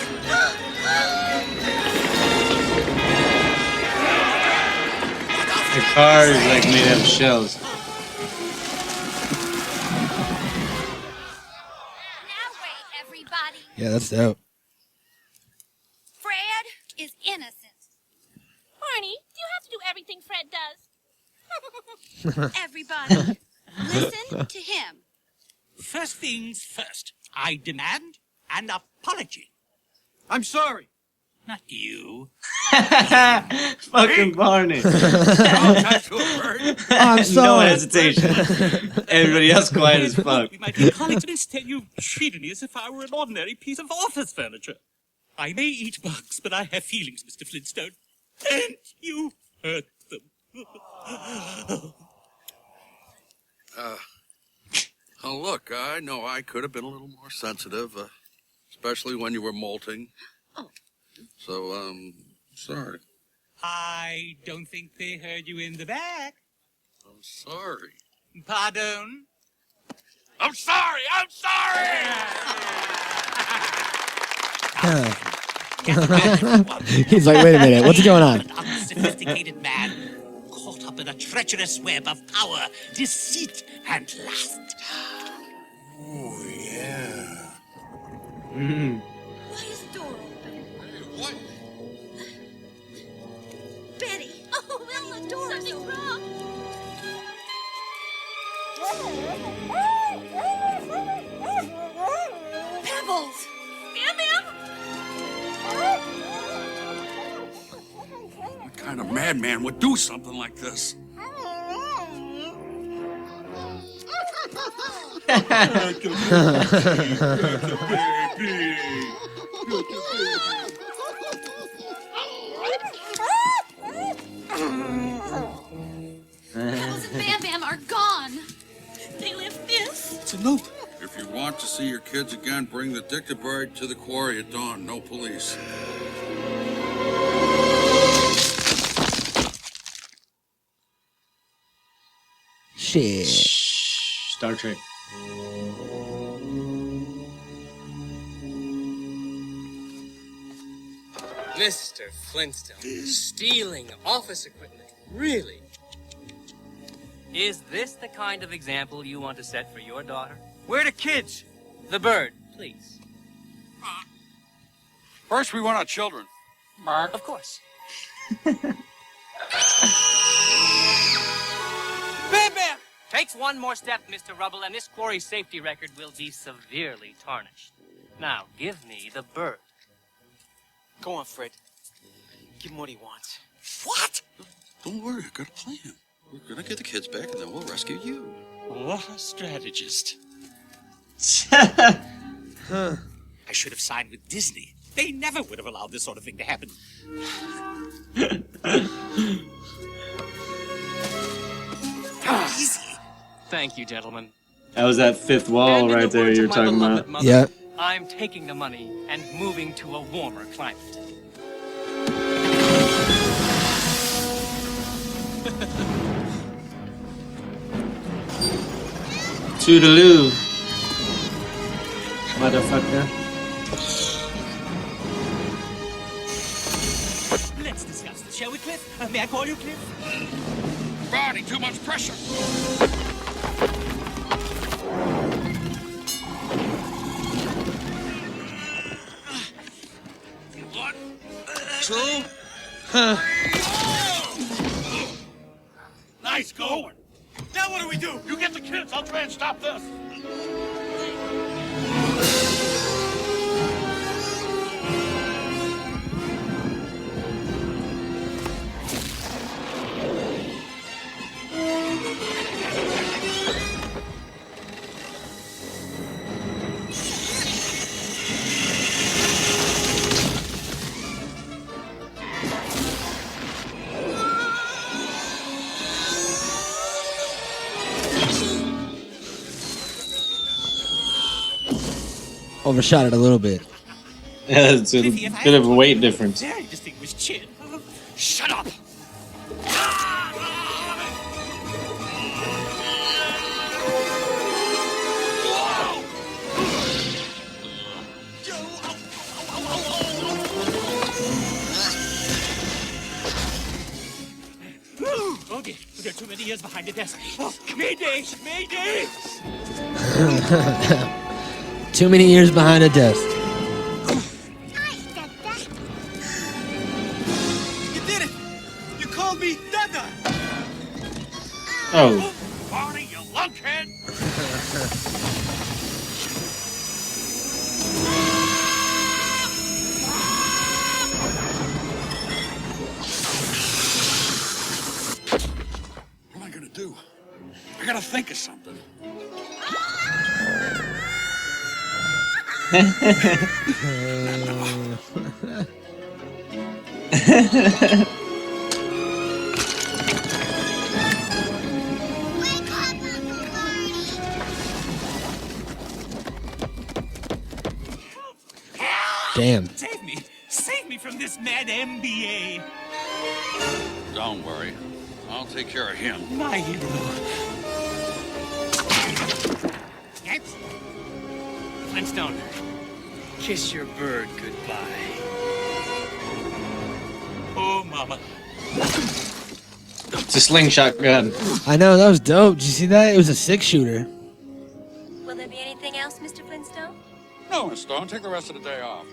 [SPEAKER 2] The car is like made out of shells.
[SPEAKER 1] Yeah, that's dope.
[SPEAKER 10] Fred is innocent.
[SPEAKER 16] Barney, do you have to do everything Fred does?
[SPEAKER 10] Everybody, listen to him.
[SPEAKER 14] First things first, I demand an apology.
[SPEAKER 13] I'm sorry.
[SPEAKER 14] Not you.
[SPEAKER 2] Fucking Barney.
[SPEAKER 1] I'm sorry.
[SPEAKER 2] No hesitation. Everybody else quiet as fuck.
[SPEAKER 14] We might be colleagues, but instead you've treated me as if I were an ordinary piece of office furniture. I may eat bugs, but I have feelings, Mr. Flintstone. And you hurt them.
[SPEAKER 9] Oh, look, I know I could have been a little more sensitive, especially when you were molting. So, sorry.
[SPEAKER 14] I don't think they heard you in the back.
[SPEAKER 9] I'm sorry.
[SPEAKER 14] Pardon?
[SPEAKER 3] I'm sorry!
[SPEAKER 1] He's like, wait a minute, what's going on?
[SPEAKER 14] An unsophisticated man caught up in a treacherous web of power, deceit, and lust.
[SPEAKER 9] Oh, yeah.
[SPEAKER 10] Why is the door open?
[SPEAKER 9] What?
[SPEAKER 10] Betty! Oh, Will, the door is open. Pebbles!
[SPEAKER 16] Bam Bam!
[SPEAKER 9] What kind of madman would do something like this?
[SPEAKER 10] Pebbles and Bam Bam are gone.
[SPEAKER 16] They left this.
[SPEAKER 13] It's a note.
[SPEAKER 9] If you want to see your kids again, bring the Dictabird to the quarry at dawn. No police.
[SPEAKER 1] Shit.
[SPEAKER 2] Star Trek.
[SPEAKER 11] Mr. Flintstone, stealing office equipment. Really? Is this the kind of example you want to set for your daughter?
[SPEAKER 5] Where are the kids?
[SPEAKER 11] The bird, please.
[SPEAKER 9] First, we want our children.
[SPEAKER 11] Of course.
[SPEAKER 5] Bam Bam!
[SPEAKER 11] Takes one more step, Mr. Rubble, and this quarry's safety record will be severely tarnished. Now, give me the bird.
[SPEAKER 13] Go on, Fred. Give him what he wants.
[SPEAKER 14] What?
[SPEAKER 9] Don't worry, I got a plan. We're gonna get the kids back, and then we'll rescue you.
[SPEAKER 14] What a strategist.
[SPEAKER 1] Huh.
[SPEAKER 14] I should have signed with Disney. They never would have allowed this sort of thing to happen. Easy.
[SPEAKER 11] Thank you, gentlemen.
[SPEAKER 2] That was that fifth wall right there you're talking about.
[SPEAKER 11] Mother,
[SPEAKER 1] Yeah.
[SPEAKER 11] I'm taking the money and moving to a warmer climate.
[SPEAKER 2] Toodaloo. Motherfucker.
[SPEAKER 14] Let's discuss this, shall we, Cliff? May I call you Cliff?
[SPEAKER 9] Barney, too much pressure. 1, 2.
[SPEAKER 3] Nice going. Now what do we do? You get the kids. I'll try and stop this.
[SPEAKER 1] overshot it a little bit.
[SPEAKER 2] Yeah, it's a bit of a weight difference.
[SPEAKER 14] Very distinguished chin. Shut up! Okay, there are too many years behind the desk. Oh, Mayday! Mayday!
[SPEAKER 1] Too many years behind a desk.
[SPEAKER 13] You did it! You called me Dada!
[SPEAKER 2] Oh.
[SPEAKER 9] Barney, you lunkhead!
[SPEAKER 4] What am I gonna do? I gotta think of something.
[SPEAKER 1] Damn.
[SPEAKER 14] Save me from this mad MBA.
[SPEAKER 4] Don't worry. I'll take care of him.
[SPEAKER 14] My hero. Flintstone, kiss your bird goodbye. Oh, Mama.
[SPEAKER 2] It's a slingshot gun.
[SPEAKER 1] I know, that was dope. Did you see that? It was a 6-shooter.
[SPEAKER 6] Will there be anything else, Mr. Flintstone?
[SPEAKER 4] No, Miss Stone. Take the rest of the day off.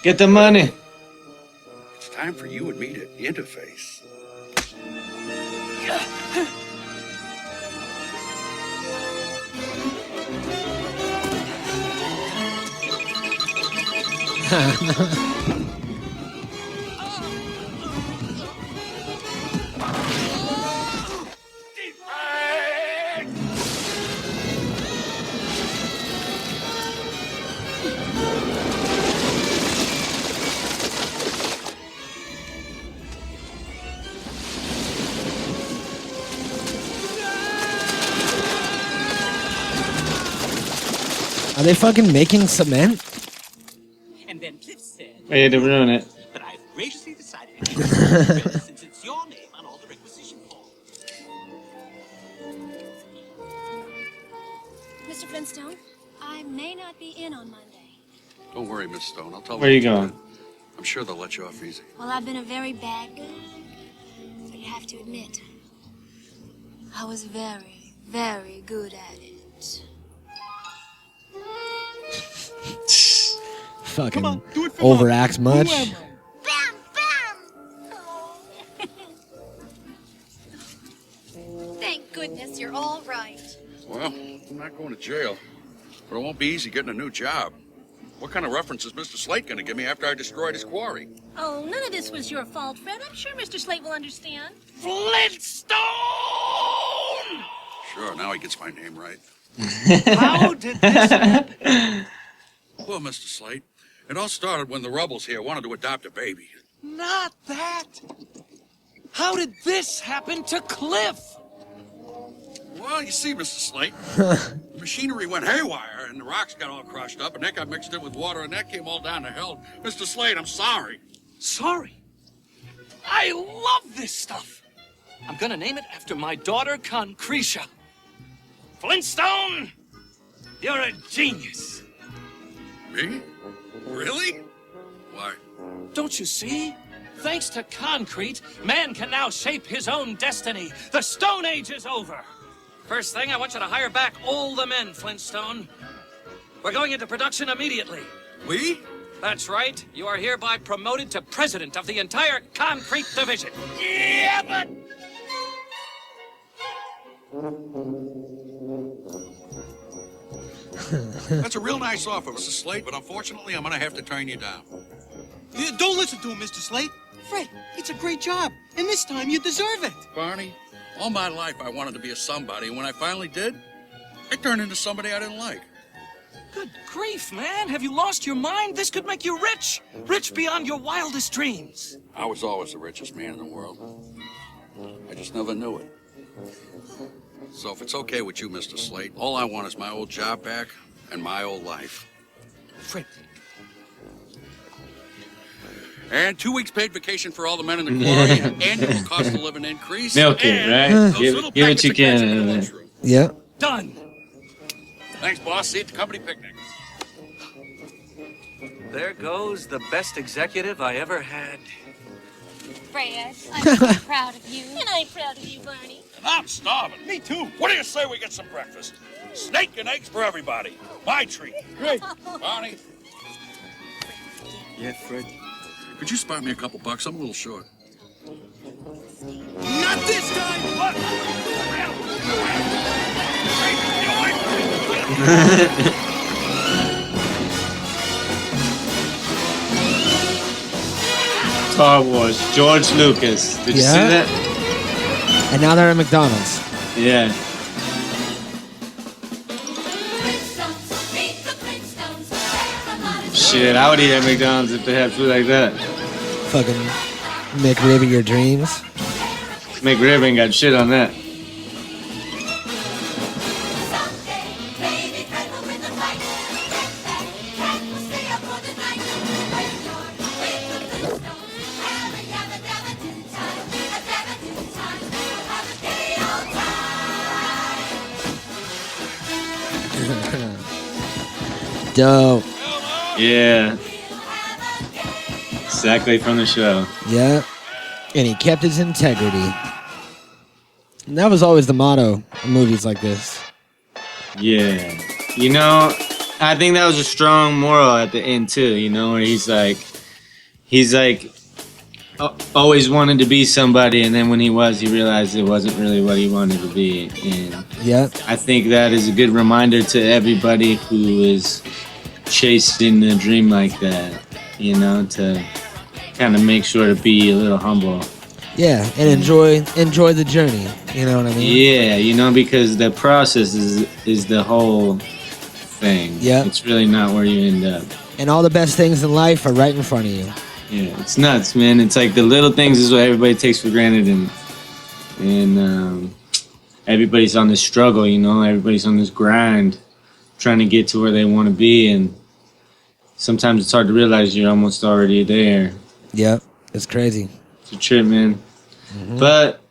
[SPEAKER 2] Get the money.
[SPEAKER 4] It's time for you and me to interface.
[SPEAKER 1] Are they fucking making cement?
[SPEAKER 14] And then Cliff said,
[SPEAKER 2] Way to ruin it.
[SPEAKER 14] but I've graciously decided to since it's your name on all the requisition forms.
[SPEAKER 6] Mr. Flintstone, I may not be in on Monday.
[SPEAKER 4] Don't worry, Miss Stone. I'll tell
[SPEAKER 2] Where you
[SPEAKER 4] them.
[SPEAKER 2] going?
[SPEAKER 4] I'm sure they'll let you off easy.
[SPEAKER 6] Well, I've been a very bad girl. But you have to admit, I was very, very good at it.
[SPEAKER 1] Fucking overacts much.
[SPEAKER 10] Thank goodness you're all right.
[SPEAKER 4] Well, I'm not going to jail, but it won't be easy getting a new job. What kind of reference is Mr. Slate going to give me after I destroyed his quarry?
[SPEAKER 16] Oh, none of this was your fault, Fred. I'm sure Mr. Slate will understand.
[SPEAKER 9] Flintstone!
[SPEAKER 4] Sure, now he gets my name right.
[SPEAKER 9] How did this happen?
[SPEAKER 4] Well, Mr. Slate, it all started when the rebels here wanted to adopt a baby.
[SPEAKER 15] Not that. How did this happen to Cliff?
[SPEAKER 4] Well, you see, Mr. Slate, the machinery went haywire, and the rocks got all crushed up, and that got mixed in with water, and that came all down to hell. Mr. Slate, I'm sorry.
[SPEAKER 15] Sorry? I love this stuff. I'm gonna name it after my daughter, Concretia. Flintstone, you're a genius.
[SPEAKER 4] Me? Really? Why?
[SPEAKER 15] Don't you see? Thanks to concrete, man can now shape his own destiny. The Stone Age is over. First thing, I want you to hire back all the men, Flintstone. We're going into production immediately.
[SPEAKER 4] We?
[SPEAKER 15] That's right. You are hereby promoted to president of the entire concrete division. Yeah, but...
[SPEAKER 4] That's a real nice offer, Mr. Slate, but unfortunately, I'm gonna have to turn you down.
[SPEAKER 13] Don't listen to him, Mr. Slate. Fred, it's a great job, and this time you deserve it.
[SPEAKER 4] Barney, all my life I wanted to be a somebody, and when I finally did, I turned into somebody I didn't like.
[SPEAKER 15] Good grief, man. Have you lost your mind? This could make you rich. Rich beyond your wildest dreams.
[SPEAKER 4] I was always the richest man in the world. I just never knew it. So if it's okay with you, Mr. Slate, all I want is my old job back and my old life.
[SPEAKER 15] Fred.
[SPEAKER 4] And 2 weeks paid vacation for all the men in the glory, and annual cost of living increase.
[SPEAKER 2] Milk it, right? Give what you can.
[SPEAKER 1] Yeah.
[SPEAKER 15] Done.
[SPEAKER 4] Thanks, boss. See you at the company picnic.
[SPEAKER 15] There goes the best executive I ever had.
[SPEAKER 10] Fred, I'm so proud of you.
[SPEAKER 16] And I'm proud of you, Barney.
[SPEAKER 4] And I'm starving. Me too. What do you say we get some breakfast? Steak and eggs for everybody. My treat. Great. Barney.
[SPEAKER 13] Yeah, Fred.
[SPEAKER 4] Could you spot me a couple bucks? I'm a little short.
[SPEAKER 13] Not this time! What?
[SPEAKER 2] Star Wars, George Lucas. Did you see that?
[SPEAKER 1] And now they're at McDonald's.
[SPEAKER 2] Yeah. Shit, I would eat at McDonald's if they had food like that.
[SPEAKER 1] Fucking McRib of your dreams.
[SPEAKER 2] McRib ain't got shit on that.
[SPEAKER 1] Dope.
[SPEAKER 2] Yeah. Exactly from the show.
[SPEAKER 1] Yeah. And he kept his integrity. And that was always the motto of movies like this.
[SPEAKER 2] Yeah. You know, I think that was a strong moral at the end too, you know, where he's like always wanted to be somebody, and then when he realized it wasn't really what he wanted to be. And
[SPEAKER 1] yeah,
[SPEAKER 2] I think that is a good reminder to everybody who is chasing a dream like that, you know, to kind of make sure to be a little humble.
[SPEAKER 1] Yeah, and enjoy the journey, you know what I mean?
[SPEAKER 2] Yeah, you know, because the process is the whole thing.
[SPEAKER 1] Yeah.
[SPEAKER 2] It's really not where you end up.
[SPEAKER 1] And all the best things in life are right in front of you.
[SPEAKER 2] Yeah, it's nuts, man. It's like the little things is what everybody takes for granted, and everybody's on this struggle, you know. Everybody's on this grind, trying to get to where they want to be, and sometimes it's hard to realize you're almost already there.
[SPEAKER 1] Yep, it's crazy.
[SPEAKER 2] It's a trip, man.
[SPEAKER 1] Mm-hmm.
[SPEAKER 2] But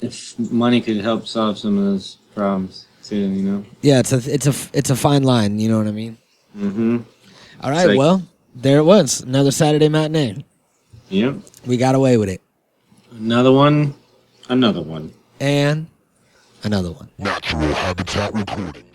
[SPEAKER 2] if money could help solve some of those problems too, you know.
[SPEAKER 1] Yeah, it's a fine line, you know what I mean?
[SPEAKER 2] Mm-hmm.
[SPEAKER 1] All right,
[SPEAKER 2] like,
[SPEAKER 1] well, there it was. Another Saturday matinee.
[SPEAKER 2] Yep.
[SPEAKER 1] We got away with it.
[SPEAKER 2] Another one.
[SPEAKER 1] And another one.
[SPEAKER 3] Natural Habitat Recordings.